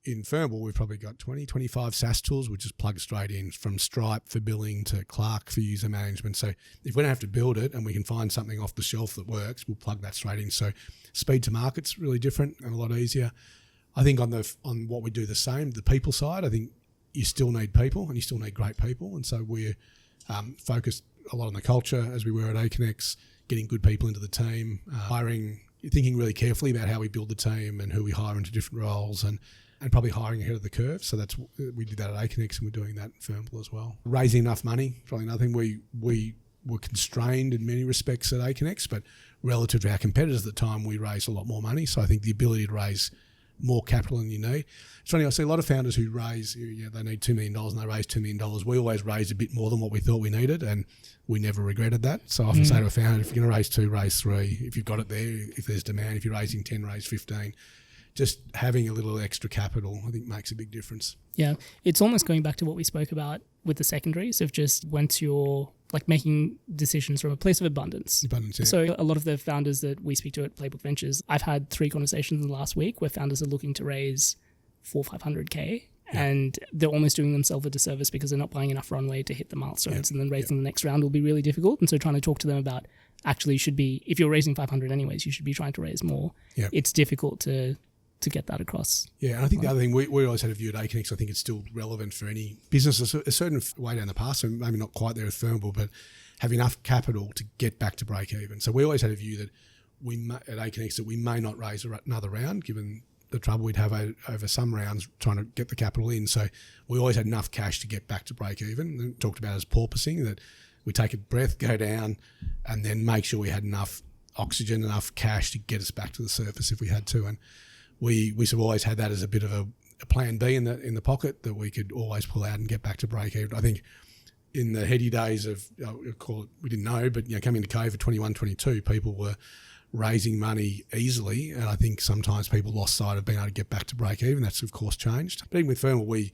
In Firmable, we've probably got 20, 25 SaaS tools, which just plug straight in, from Stripe for billing to Clark for user management. So if we don't have to build it and we can find something off the shelf that works, we'll plug that straight in. So speed to market's really different and a lot easier. I think on what we do the same, the people side, I think you still need people and you still need great people. And so we're focused a lot on the culture, as we were at Aconex, getting good people into the team, hiring, thinking really carefully about how we build the team and who we hire into different roles, and probably hiring ahead of the curve. So we did that at Aconex, and we're doing that in Firmable as well. Raising enough money, probably another thing. We were constrained in many respects at Aconex, but relative to our competitors at the time, we raised a lot more money. So I think the ability to raise more capital than you need. It's funny, I see a lot of founders who raise, they need $2 million and they raise $2 million. We always raised a bit more than what we thought we needed, and we never regretted that. So I often say to a founder, if you're going to raise 2, raise 3. If you've got it there, if there's demand, if you're raising 10, raise 15. Just having a little extra capital, I think, makes a big difference. Yeah, it's almost going back to what we spoke about with the secondaries of just once you're making decisions from a place of abundance. Yeah. So a lot of the founders that we speak to at Playbook Ventures, I've had 3 conversations in the last week where founders are looking to raise 400-500K, and they're almost doing themselves a disservice because they're not buying enough runway to hit the milestones, and then raising the next round will be really difficult. And so trying to talk to them about actually should be, if you're raising 500 anyways, you should be trying to raise more. Yeah. It's difficult to get that across. Yeah, and I think the other thing, we always had a view at Aconex, I think it's still relevant for any business a certain way down the path, so maybe not quite there with Firmable, but have enough capital to get back to break even. So we always had a view that at Aconex that we may not raise another round, given the trouble we'd have over some rounds trying to get the capital in. So we always had enough cash to get back to break even. And talked about as porpoising, that we take a breath, go down, and then make sure we had enough oxygen, enough cash to get us back to the surface if we had to. And we sort of always had that as a bit of a plan B in the pocket, that we could always pull out and get back to break even. I think in the heady days of, we didn't know, but coming into COVID 21, 22, people were raising money easily, and I think sometimes people lost sight of being able to get back to break even. That's of course changed. But even with Firmable,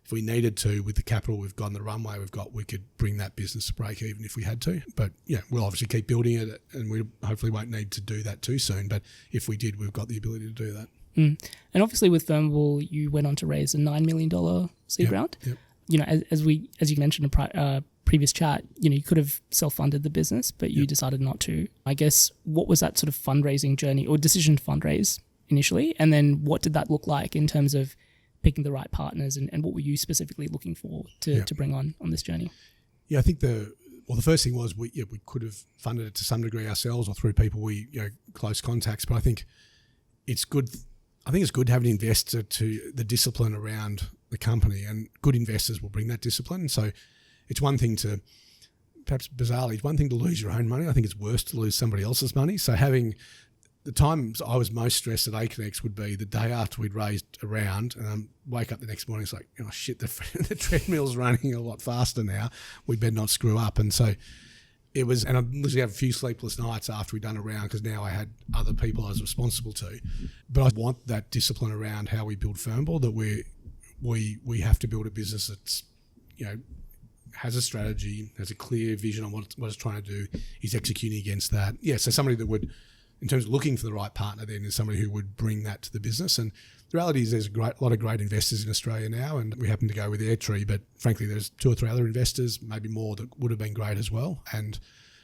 if we needed to, with the capital we've got and the runway we've got, we could bring that business to break even if we had to. But we'll obviously keep building it, and we hopefully won't need to do that too soon. But if we did, we've got the ability to do that. And obviously with Firmable, you went on to raise a $9 million seed round. Yep. As you mentioned in a previous chat, you could have self-funded the business, but you decided not to. I guess, what was that sort of fundraising journey or decision to fundraise initially? And then what did that look like in terms of picking the right partners, and what were you specifically looking for to bring on this journey? Yeah, I think the first thing was we could have funded it to some degree ourselves or through people close contacts, but I think it's good. I think it's good to have an investor to the discipline around the company, and good investors will bring that discipline. So it's one thing to, perhaps bizarrely, it's one thing to lose your own money. I think it's worse to lose somebody else's money. So having the times I was most stressed at Aconex would be the day after we'd raised a round, and I wake up the next morning, it's like, oh shit, the treadmill's running a lot faster now. We better not screw up. And so it was, and I literally have a few sleepless nights after we'd done a round, because now I had other people I was responsible to. But I want that discipline around how we build Firmable, that we have to build a business that's, has a strategy, has a clear vision on what it's trying to do, is executing against that. Yeah, so somebody that would, in terms of looking for the right partner, then is somebody who would bring that to the business. And the reality is there's a lot of great investors in Australia now, and we happen to go with Airtree, but frankly there's 2 or 3 other investors, maybe more, that would have been great as well.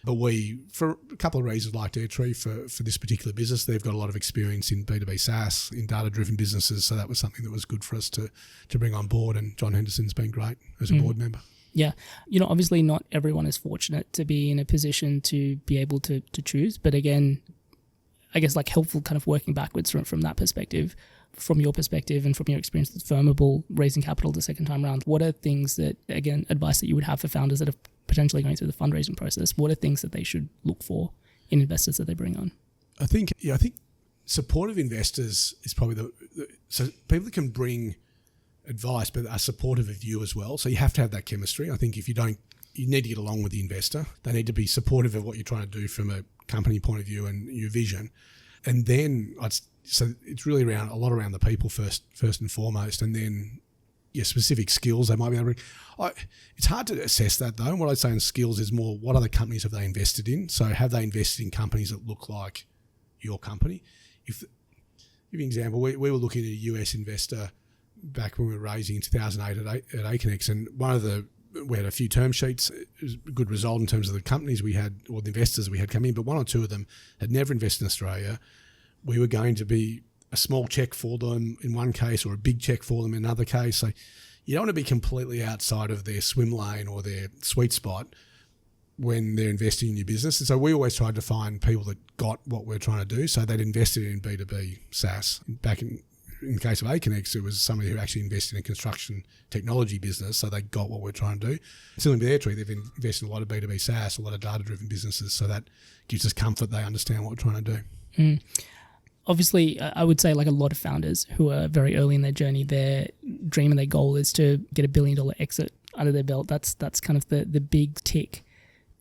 But we, for a couple of reasons, liked Airtree for this particular business. They've got a lot of experience in B2B SaaS, in data-driven businesses, so that was something that was good for us to bring on board, and John Henderson's been great as a board member. Yeah. Obviously not everyone is fortunate to be in a position to be able to choose, but again, I guess helpful kind of working backwards from that perspective. From your perspective and from your experience with Firmable, raising capital the second time around, what are things that, again, advice that you would have for founders that are potentially going through the fundraising process? What are things that they should look for in investors that they bring on? I think supportive investors is probably so people can bring advice, but are supportive of you as well. So you have to have that chemistry. I think if you don't, you need to get along with the investor. They need to be supportive of what you're trying to do from a company point of view and your vision. And then so it's really a lot around the people first and foremost, and then specific skills they might be able to bring. It's hard to assess that though. And what I'd say in skills is more, what other companies have they invested in? So have they invested in companies that look like your company? Give you an example, we were looking at a US investor back when we were raising in 2008 at Aconex, and we had a few term sheets. It was a good result in terms of the companies we had or the investors we had come in, but one or two of them had never invested in Australia. We were going to be a small check for them in one case or a big check for them in another case. So you don't want to be completely outside of their swim lane or their sweet spot when they're investing in your business. And so we always tried to find people that got what we're trying to do. So they'd invested in B2B SaaS. Back in the case of Aconex, it was somebody who actually invested in a construction technology business, so they got what we're trying to do. Similarly with Airtree, they've invested in a lot of B2B SaaS, a lot of data-driven businesses, so that gives us comfort they understand what we're trying to do. Obviously, I would say like a lot of founders who are very early in their journey, their dream and their goal is to get $1 billion exit under their belt. That's kind of the big tick.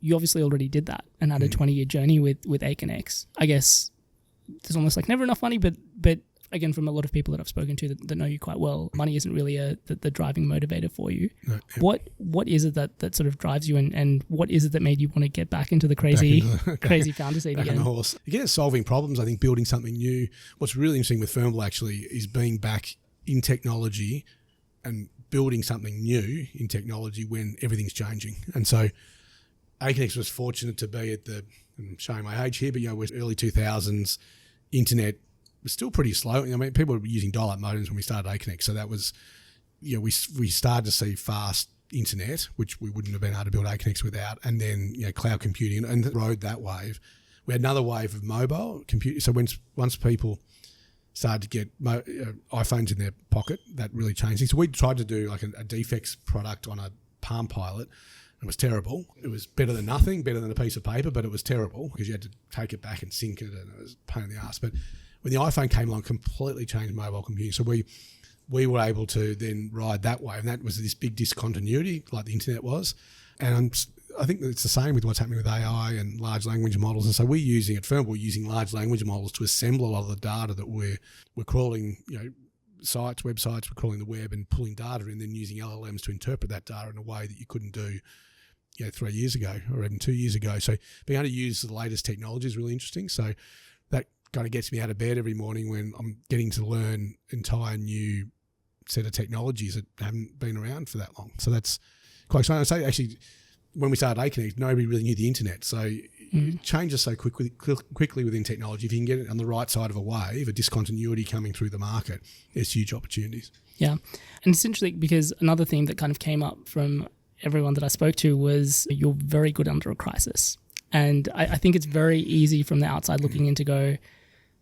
You obviously already did that and had a 20-year journey with Aconex. I guess there's almost like never enough money, but again, from a lot of people that I've spoken to that know you quite well, money isn't really the driving motivator for you. No, yeah. What is it that sort of drives you, and what is it that made you want to get back into the crazy founder seat again? On the horse. Again, solving problems, I think building something new. What's really interesting with Firmable actually is being back in technology and building something new in technology when everything's changing. And so Aconex was fortunate to be I'm showing my age here, but was early 2000s, internet was still pretty slow. I mean, people were using dial-up modems when we started Aconex, so that was, we started to see fast internet, which we wouldn't have been able to build Aconex without, and then cloud computing, and rode that wave. We had another wave of mobile computing. So once people started to get iPhones in their pocket, that really changed things. So we tried to do like a defects product on a Palm Pilot. It was terrible. It was better than nothing, better than a piece of paper, but it was terrible because you had to take it back and sync it, and it was a pain in the ass. But when the iPhone came along, completely changed mobile computing. So we were able to then ride that wave, and that was this big discontinuity like the internet was. And I think that it's the same with what's happening with AI and large language models. And so we're using at Firmable, using large language models to assemble a lot of the data that we're crawling, sites, websites, we're crawling the web and pulling data in, then using LLMs to interpret that data in a way that you couldn't do 3 years ago or even 2 years ago. So being able to use the latest technology is really interesting. So that kind of gets me out of bed every morning when I'm getting to learn entire new set of technologies that haven't been around for that long. So that's quite exciting. I'd say actually when we started Aconex, nobody really knew the internet. So it changes so quickly within technology. If you can get it on the right side of a wave, a discontinuity coming through the market, there's huge opportunities. Yeah. And it's interesting because another theme that kind of came up from everyone that I spoke to was you're very good under a crisis. And I think it's very easy from the outside looking in to go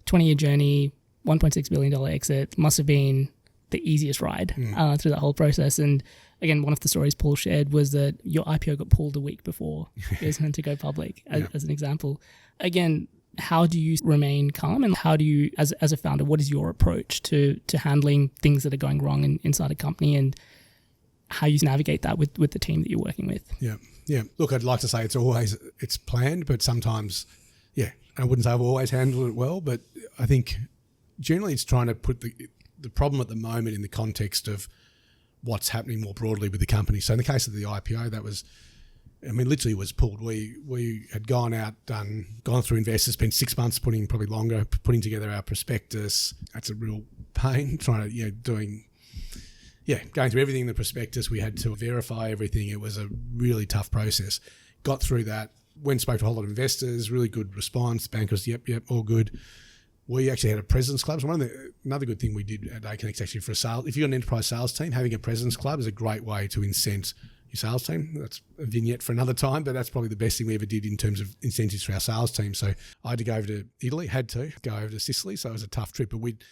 20-year journey, $1.6 billion exit, must have been the easiest ride through that whole process. And again, one of the stories Paul shared was that your IPO got pulled a week before it was meant to go public, as an example. Again, how do you remain calm, and how do you, as a founder, what is your approach to handling things that are going wrong inside a company, and how you navigate that with the team that you're working with? Yeah. Look, I'd like to say it's planned, but sometimes, I wouldn't say I've always handled it well, but I think generally it's trying to put the problem at the moment in the context of what's happening more broadly with the company. So in the case of the IPO, that was, literally was pulled. We had gone through investors, spent 6 months, probably longer, putting together our prospectus. That's a real pain, trying to, going through everything in the prospectus. We had to verify everything. It was a really tough process. Got through that. Went and spoke to a whole lot of investors, really good response. Bankers, yep, all good. We actually had a president's club. So another good thing we did at Aconex actually for a sale, if you've got an enterprise sales team, having a president's club is a great way to incent sales team. That's a vignette for another time, but that's probably the best thing we ever did in terms of incentives for our sales team. So I had to go over to Italy, go over to Sicily. So it was a tough trip, but we'd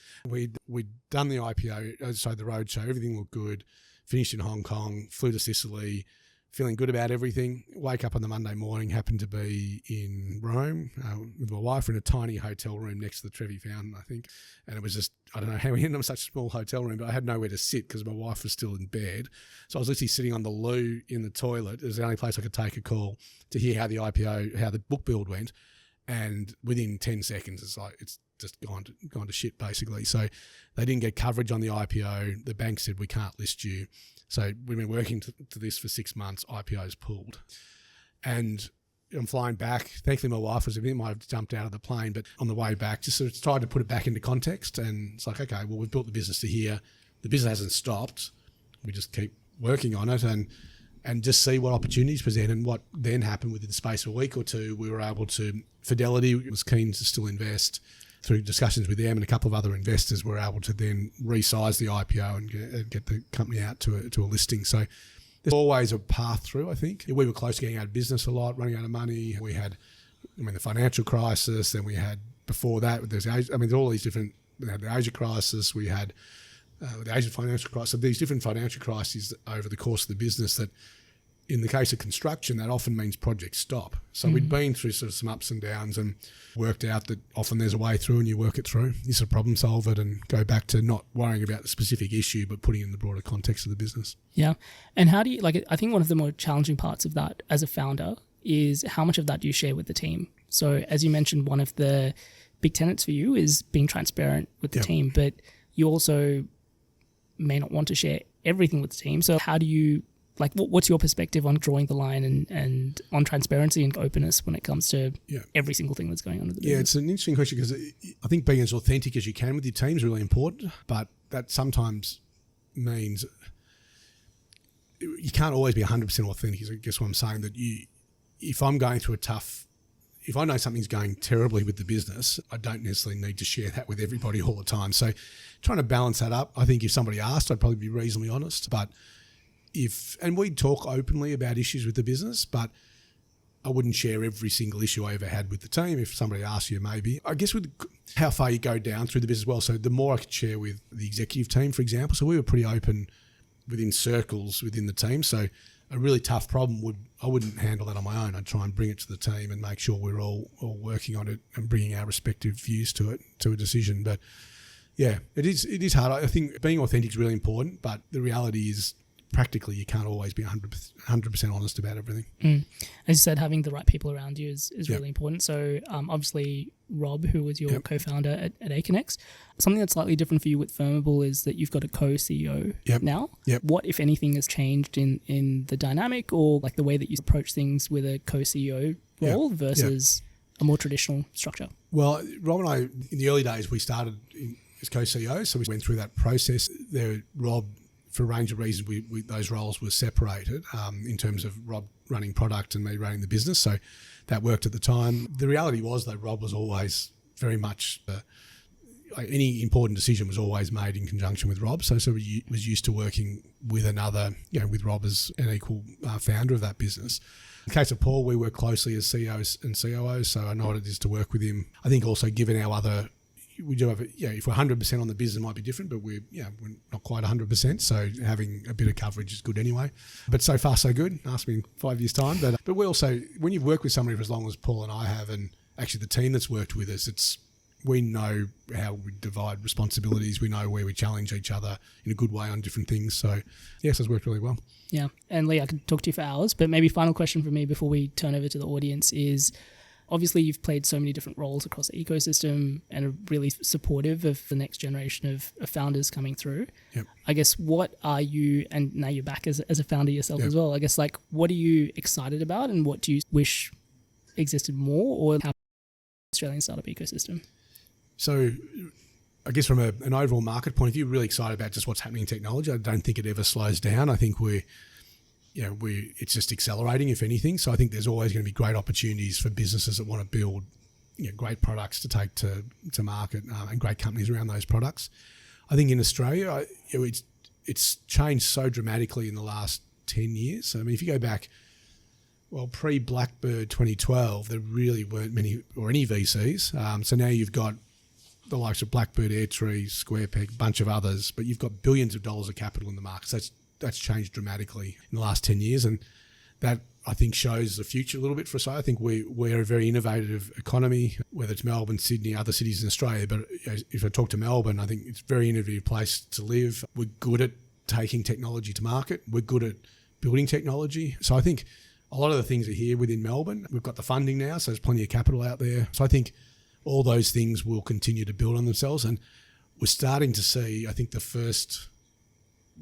done the IPO, so the roadshow, everything looked good, finished in Hong Kong, flew to Sicily, feeling good about everything. Wake up on the Monday morning, happened to be in Rome with my wife in a tiny hotel room next to the Trevi Fountain, I think. And it was just, I don't know how we ended up in such a small hotel room, but I had nowhere to sit because my wife was still in bed. So I was literally sitting on the loo in the toilet. It was the only place I could take a call to hear how the IPO, how the book build went. And within 10 seconds, it's just gone to shit, basically. So they didn't get coverage on the IPO. The bank said, we can't list you. So we've been working to this for 6 months. IPO's pulled. And I'm flying back. Thankfully, my wife was with me. Might have jumped out of the plane, but on the way back, just sort of tried to put it back into context. And it's like, okay, well, we've built the business to here. The business hasn't stopped. We just keep working on it and just see what opportunities present. And what then happened within the space of a week or two, we were able to, Fidelity was keen to still invest. Through discussions with them and a couple of other investors, we're able to then resize the IPO and get the company out to a listing. So there's always a path through, I think. We were close to getting out of business a lot, running out of money. We had, the financial crisis. Then we had, before that, there's all these different, we had the Asia crisis. We had the Asian financial crisis. So these different financial crises over the course of the business that, in the case of construction, that often means projects stop. So we'd been through sort of some ups and downs and worked out that often there's a way through and you work it through. You sort of problem solve it and go back to not worrying about the specific issue, but putting it in the broader context of the business. Yeah. And how do you, I think one of the more challenging parts of that as a founder is how much of that do you share with the team? So as you mentioned, one of the big tenets for you is being transparent with the team, but you also may not want to share everything with the team. So how do you, what's your perspective on drawing the line and on transparency and openness when it comes to every single thing that's going on in the business? Yeah, it's an interesting question because I think being as authentic as you can with your team is really important, but that sometimes means you can't always be 100% authentic, is I guess what I'm saying. That if I'm going through if I know something's going terribly with the business, I don't necessarily need to share that with everybody all the time. So trying to balance that up, I think if somebody asked, I'd probably be reasonably honest, but and we talk openly about issues with the business, but I wouldn't share every single issue I ever had with the team. If somebody asked you, maybe. I guess with how far you go down through the business as well. So the more I could share with the executive team, for example. So we were pretty open within circles within the team. So a really tough problem I wouldn't handle that on my own. I'd try and bring it to the team and make sure we're all working on it and bringing our respective views to a decision. But yeah, it is hard. I think being authentic is really important, but the reality is, practically, you can't always be 100% honest about everything. As you said, having the right people around you is really important. So obviously, Rob, who was your co-founder at Aconex, something that's slightly different for you with Firmable is that you've got a co-CEO now. What, if anything, has changed in the dynamic or the way that you approach things with a co-CEO role versus a more traditional structure? Well, Rob and I, in the early days, we started as co-CEOs, so we went through that process. Rob, for a range of reasons, those roles were separated in terms of Rob running product and me running the business. So that worked at the time. The reality was, though, Rob was always very much, any important decision was always made in conjunction with Rob. So he was used to working with another, with Rob as an equal founder of that business. In the case of Paul, we work closely as CEOs and COOs, so I know what it is to work with him. I think also given our other, we do have, if we're 100% on the business, it might be different, but we're not quite 100%. So having a bit of coverage is good anyway. But so far, so good. Ask me in 5 years' time. But we also, when you've worked with somebody for as long as Paul and I have, and actually the team that's worked with us, we know how we divide responsibilities. We know where we challenge each other in a good way on different things. So yes, it's worked really well. Yeah. And Leigh, I could talk to you for hours, but maybe final question for me before we turn over to the audience is, obviously, you've played so many different roles across the ecosystem and are really supportive of the next generation of founders coming through. I guess, what are you, and now you're back as a founder yourself as well, I guess, what are you excited about and what do you wish existed more, or how Australian startup ecosystem? So I guess from an overall market point of view, really excited about just what's happening in technology. I don't think it ever slows down. I think it's just accelerating, if anything. So I think there's always going to be great opportunities for businesses that want to build great products to take to market and great companies around those products. I think in Australia, it's changed so dramatically in the last 10 years. So, I mean, if you go back, well, pre-Blackbird 2012, there really weren't many or any VCs. So now you've got the likes of Blackbird, Airtree, SquarePeg, a bunch of others, but you've got billions of dollars of capital in the market. So that's changed dramatically in the last 10 years. And that, I think, shows the future a little bit for us. I think we're a very innovative economy, whether it's Melbourne, Sydney, other cities in Australia. But if I talk to Melbourne, I think it's a very innovative place to live. We're good at taking technology to market. We're good at building technology. So I think a lot of the things are here within Melbourne. We've got the funding now, so there's plenty of capital out there. So I think all those things will continue to build on themselves. And we're starting to see, I think, the first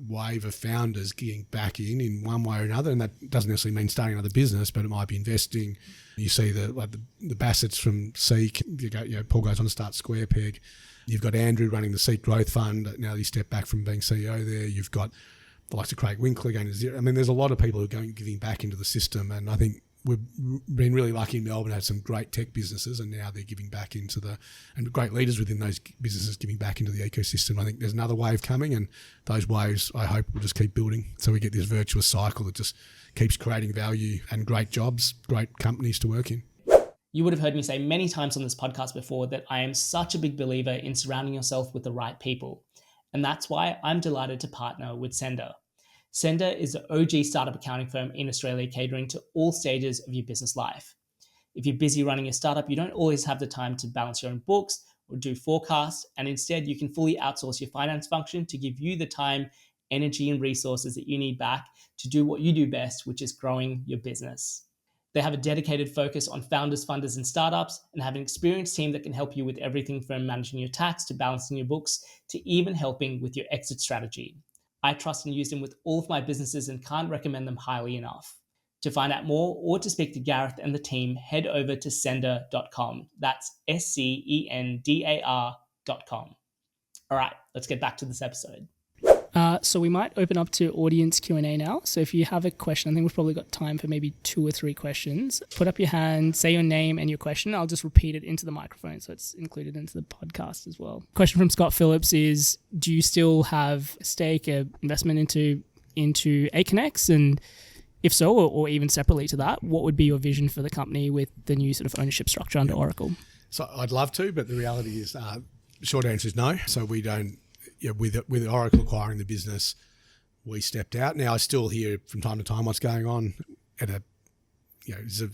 wave of founders getting back in one way or another. And that doesn't necessarily mean starting another business, but it might be investing. You see the Bassett's from Seek. Paul goes on to start SquarePeg. You've got Andrew running the Seek Growth Fund. Now he stepped back from being CEO there. You've got the likes of Craig Winkler going to zero. I mean, there's a lot of people who are giving back into the system. And I think we've been really lucky in Melbourne to have some great tech businesses, and now they're giving back and great leaders within those businesses giving back into the ecosystem. I think there's another wave coming, and those waves, I hope, will just keep building. So we get this virtuous cycle that just keeps creating value and great jobs, great companies to work in. You would have heard me say many times on this podcast before that I am such a big believer in surrounding yourself with the right people. And that's why I'm delighted to partner with Sender. Sender is the OG startup accounting firm in Australia, catering to all stages of your business life. If you're busy running a startup, you don't always have the time to balance your own books or do forecasts, and instead you can fully outsource your finance function to give you the time, energy, and resources that you need back to do what you do best, which is growing your business. They have a dedicated focus on founders, funders, and startups, and have an experienced team that can help you with everything from managing your tax to balancing your books to even helping with your exit strategy. I trust and use them with all of my businesses and can't recommend them highly enough. To find out more or to speak to Gareth and the team, head over to sender.com. That's SCENDAR.com. All right, let's get back to this episode. So we might open up to audience Q&A now. So if you have a question, I think we've probably got time for maybe 2 or 3 questions. Put up your hand, say your name and your question. I'll just repeat it into the microphone so it's included into the podcast as well. Question from Scott Phillips is, do you still have a stake, investment into Aconex? And if so, or even separately to that, what would be your vision for the company with the new sort of ownership structure under Oracle? So I'd love to, but the reality is, short answer is no. So we don't. With Oracle acquiring the business, we stepped out. Now I still hear from time to time what's going on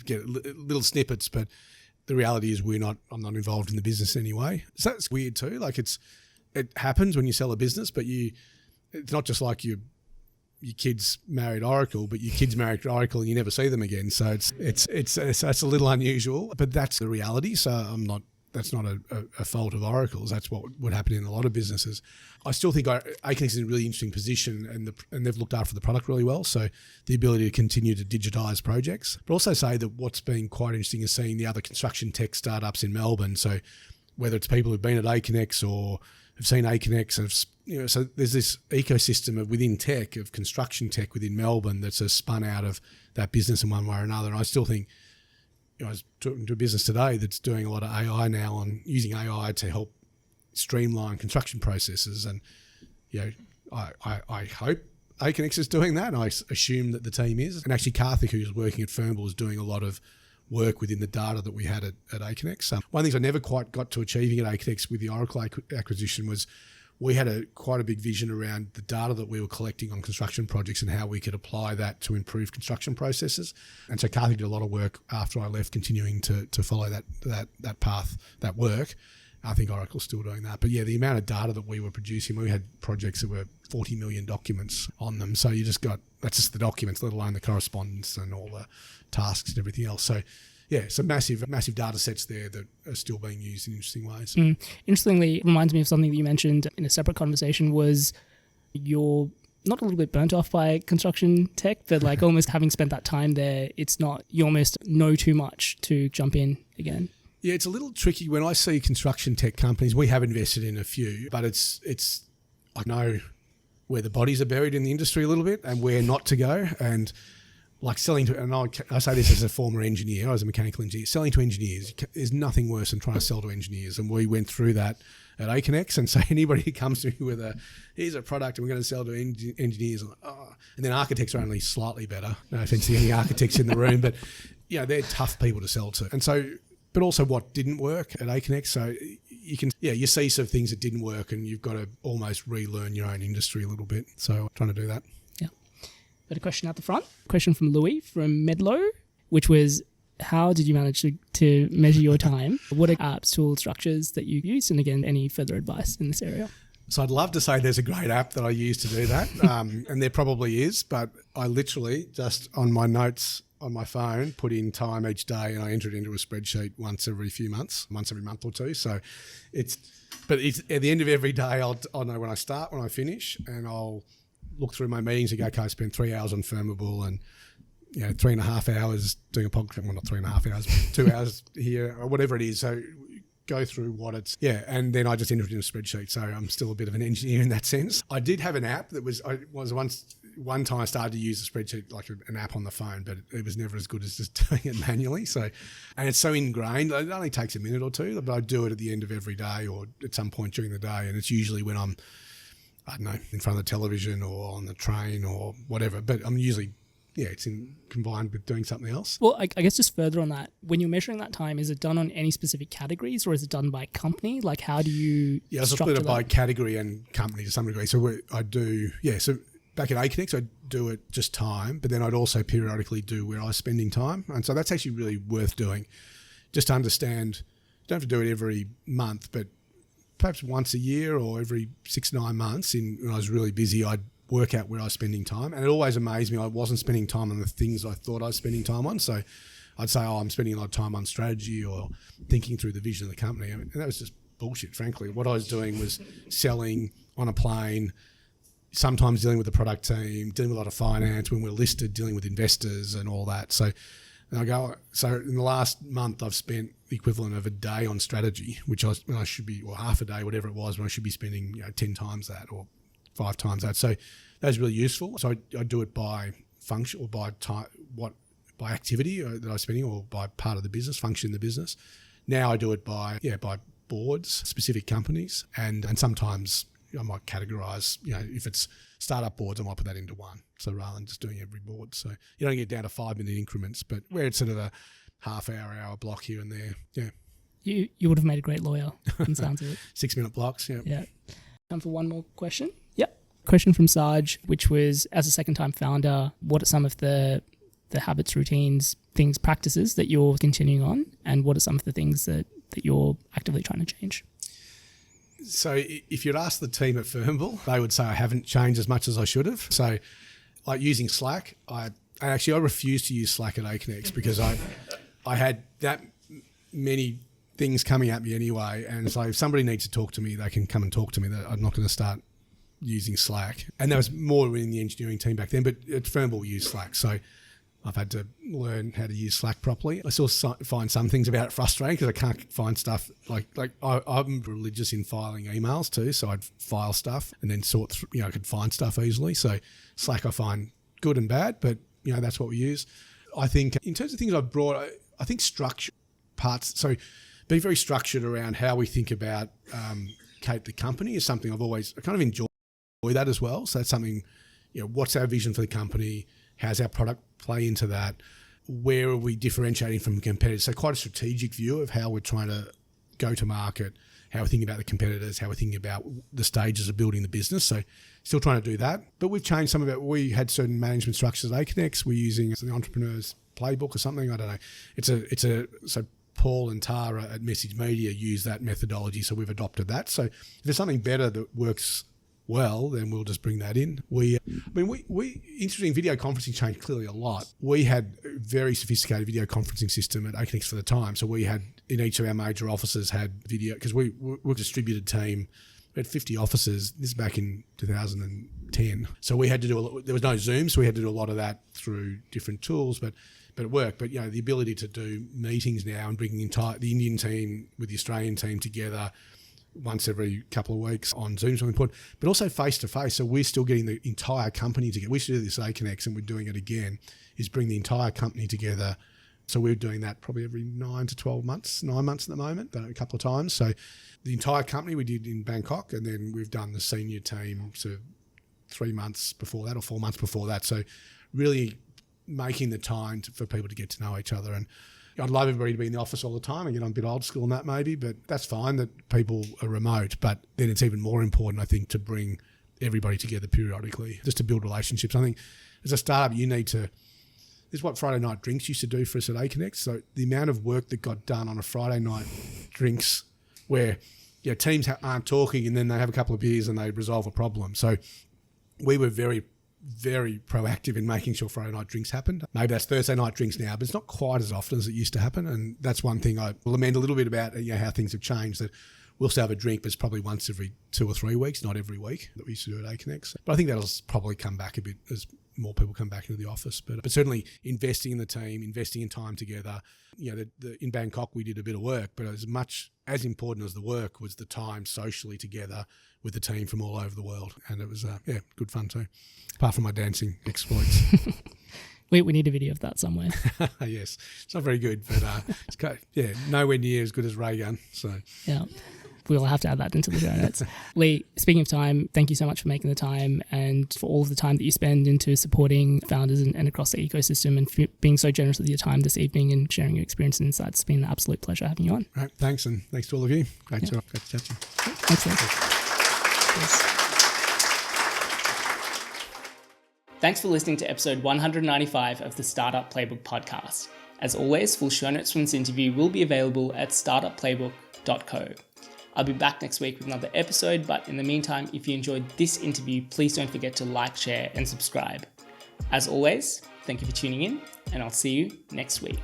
get little snippets, but the reality is I'm not involved in the business anyway. So that's weird too. Like it happens when you sell a business, but it's not just like your kids married Oracle, but your kids married Oracle and you never see them again. So it's a little unusual, but that's the reality. So that's not a fault of Oracle's. That's what would happen in a lot of businesses. I still think Aconex is in a really interesting position, and they've looked after the product really well. So the ability to continue to digitise projects, but also say that what's been quite interesting is seeing the other construction tech startups in Melbourne. So whether it's people who've been at Aconex or have seen Aconex, so there's this ecosystem within tech, of construction tech within Melbourne that's spun out of that business in one way or another. And I still think, I was talking to a business today that's doing a lot of AI now, on using AI to help streamline construction processes. And, I hope Aconex is doing that, and I assume that the team is. And actually Karthik, who's working at Firmable, is doing a lot of work within the data that we had at Aconex. One of the things I never quite got to achieving at Aconex with the Oracle acquisition was we had quite a big vision around the data that we were collecting on construction projects and how we could apply that to improve construction processes. And so Karthik did a lot of work after I left, continuing to follow that path, that work. I think Oracle's still doing that. But yeah, the amount of data that we were producing, we had projects that were 40 million documents on them. So that's just the documents, let alone the correspondence and all the tasks and everything else. So yeah, some massive data sets there that are still being used in interesting ways. Interestingly, it reminds me of something that you mentioned in a separate conversation, was you're not a little bit burnt off by construction tech, but like almost having spent that time there, it's not, you almost know too much to jump in again. Yeah, it's a little tricky when I see construction tech companies. We have invested in a few, but it's I know where the bodies are buried in the industry a little bit and where not to go. And like selling to, and I say this as a former engineer, I was a mechanical engineer, selling to engineers is nothing worse than trying to sell to engineers. And we went through that at Aconex. And so anybody who comes to me with here's a product and we're going to sell to engineers, and then architects are only slightly better. No offense to any architects in the room, but they're tough people to sell to. And so, but also what didn't work at Aconex. So you see some things that didn't work and you've got to almost relearn your own industry a little bit. So I'm trying to do that. Got a question out the front. Question from Louis from Medlo, which was, how did you manage to measure your time? What are apps, tools, structures that you use? And again, any further advice in this area? So I'd love to say there's a great app that I use to do that. And there probably is, but I literally just on my notes on my phone, put in time each day and I enter it into a spreadsheet once every month or two. So it's at the end of every day, I'll know when I start, when I finish, and I'll look through my meetings and go, okay, I spent 3 hours on Firmable and 3.5 hours doing a podcast. Well, not 3.5 hours, 2 hours here or whatever it is. So go through what it's, and then I just enter it in a spreadsheet. So I'm still a bit of an engineer in that sense. I did have an app that was one time I started to use a spreadsheet like an app on the phone, but it was never as good as just doing it manually. So, and it's so ingrained, it only takes a minute or two, but I do it at the end of every day or at some point during the day. And it's usually when I'm, I don't know, in front of the television or on the train or whatever. But I'm usually, it's combined with doing something else. Well, I guess just further on that, when you're measuring that time, is it done on any specific categories or is it done by company? Like how do you I split it by category and company to some degree. So I do, so back at Aconex, I do it just time, but then I'd also periodically do where I was spending time. And so that's actually really worth doing. Just to understand, you don't have to do it every month, but perhaps once a year or every 6-9 months when I was really busy, I'd work out where I was spending time. And it always amazed me, I wasn't spending time on the things I thought I was spending time on. So I'd say, I'm spending a lot of time on strategy or thinking through the vision of the company. And that was just bullshit, frankly. What I was doing was selling on a plane, sometimes dealing with the product team, dealing with a lot of finance, when we're listed, dealing with investors and all that. So in the last month, I've spent the equivalent of a day on strategy, which I should be, or half a day, whatever it was, when I should be spending 10 times that or 5 times that. So that's really useful. So I do it by function or by time, by activity that I'm spending or by part of the business, function in the business. Now I do it by boards, specific companies, and sometimes I might categorize, if it's startup boards, I might put that into one. So rather than just doing every board. So you don't get down to 5-minute increments, but where it's sort of a half-hour block here and there. Yeah. You would have made a great lawyer, from the sounds of it. 6-minute blocks, yeah. Yeah. Time for one more question. Yep. Question from Sarge, which was, as a second-time founder, what are some of the habits, routines, things, practices that you're continuing on, and what are some of the things that you're actively trying to change? So if you'd ask the team at Firmable, they would say I haven't changed as much as I should have. So like using Slack, I refused to use Slack at Aconex because I had that many things coming at me anyway. And so if somebody needs to talk to me, they can come and talk to me. I'm not going to start using Slack. And there was more in the engineering team back then, but at Firmable we use Slack. So I've had to learn how to use Slack properly. I still find some things about it frustrating because I can't find stuff like I'm religious in filing emails too. So I'd file stuff and then sort through, I could find stuff easily. So Slack I find good and bad, but that's what we use. I think in terms of things I've brought, I think structure parts. So be very structured around how we think about the company is something I kind of enjoy that as well. So that's something, what's our vision for the company? How's our product play into that? Where are we differentiating from competitors? So quite a strategic view of how we're trying to go to market, how we're thinking about the competitors, how we're thinking about the stages of building the business. So still trying to do that. But we've changed some of it. We had certain management structures at Aconex. We're using the entrepreneur's playbook or something. I don't know. So Paul and Tara at Message Media use that methodology. So we've adopted that. So if there's something better that works well, then we'll just bring that in. We interesting, video conferencing changed clearly a lot. We had a very sophisticated video conferencing system at Aconex for the time. So we had, in each of our major offices, had video, because we're a distributed team. We had 50 offices. This is back in 2010. So we had to do there was no Zoom, so we had to do a lot of that through different tools, but it worked. But the ability to do meetings now and bringing the Indian team with the Australian team together, once every couple of weeks on Zoom, so important, but also face-to-face. So we're still getting the entire company together. We used to do this at Aconex, and we're doing it again, is bring the entire company together. So we're doing that probably every 9 to 12 months, 9 months at the moment, but a couple of times. So the entire company we did in Bangkok, and then we've done the senior team to 3 months before that or 4 months before that. So really making the time for people to get to know each other. And I'd love everybody to be in the office all the time. Again, I'm a bit old school in that maybe, but that's fine that people are remote. But then it's even more important, I think, to bring everybody together periodically, just to build relationships. I think as a startup, you need to, this is what Friday night drinks used to do for us at Aconex. So the amount of work that got done on a Friday night drinks where teams aren't talking and then they have a couple of beers and they resolve a problem. So we were very, very proactive in making sure Friday night drinks happened. Maybe that's Thursday night drinks now, but it's not quite as often as it used to happen. And that's one thing I lament a little bit about how things have changed, that we'll still have a drink, but it's probably once every 2 or 3 weeks, not every week, that we used to do at Aconex. But I think that'll probably come back a bit as more people come back into the office. But certainly investing in the team, investing in time together. In Bangkok we did a bit of work, but as important as the work was the time socially together with the team from all over the world. And it was, good fun too, apart from my dancing exploits. We need a video of that somewhere. Yes, it's not very good, but it's nowhere near as good as Ray Gun. So yeah, we'll have to add that into the show notes. Leigh, speaking of time, thank you so much for making the time and for all of the time that you spend into supporting founders and across the ecosystem, and for being so generous with your time this evening and sharing your experience and insights. It's been an absolute pleasure having you on. Right, thanks, and thanks to all of you. Great to chat to you. Thanks, Leigh. Thanks for listening to episode 195 of the Startup Playbook podcast. As always, full show notes from this interview will be available at startupplaybook.co. I'll be back next week with another episode, but in the meantime, if you enjoyed this interview, please don't forget to like, share, and subscribe. As always, thank you for tuning in, and I'll see you next week.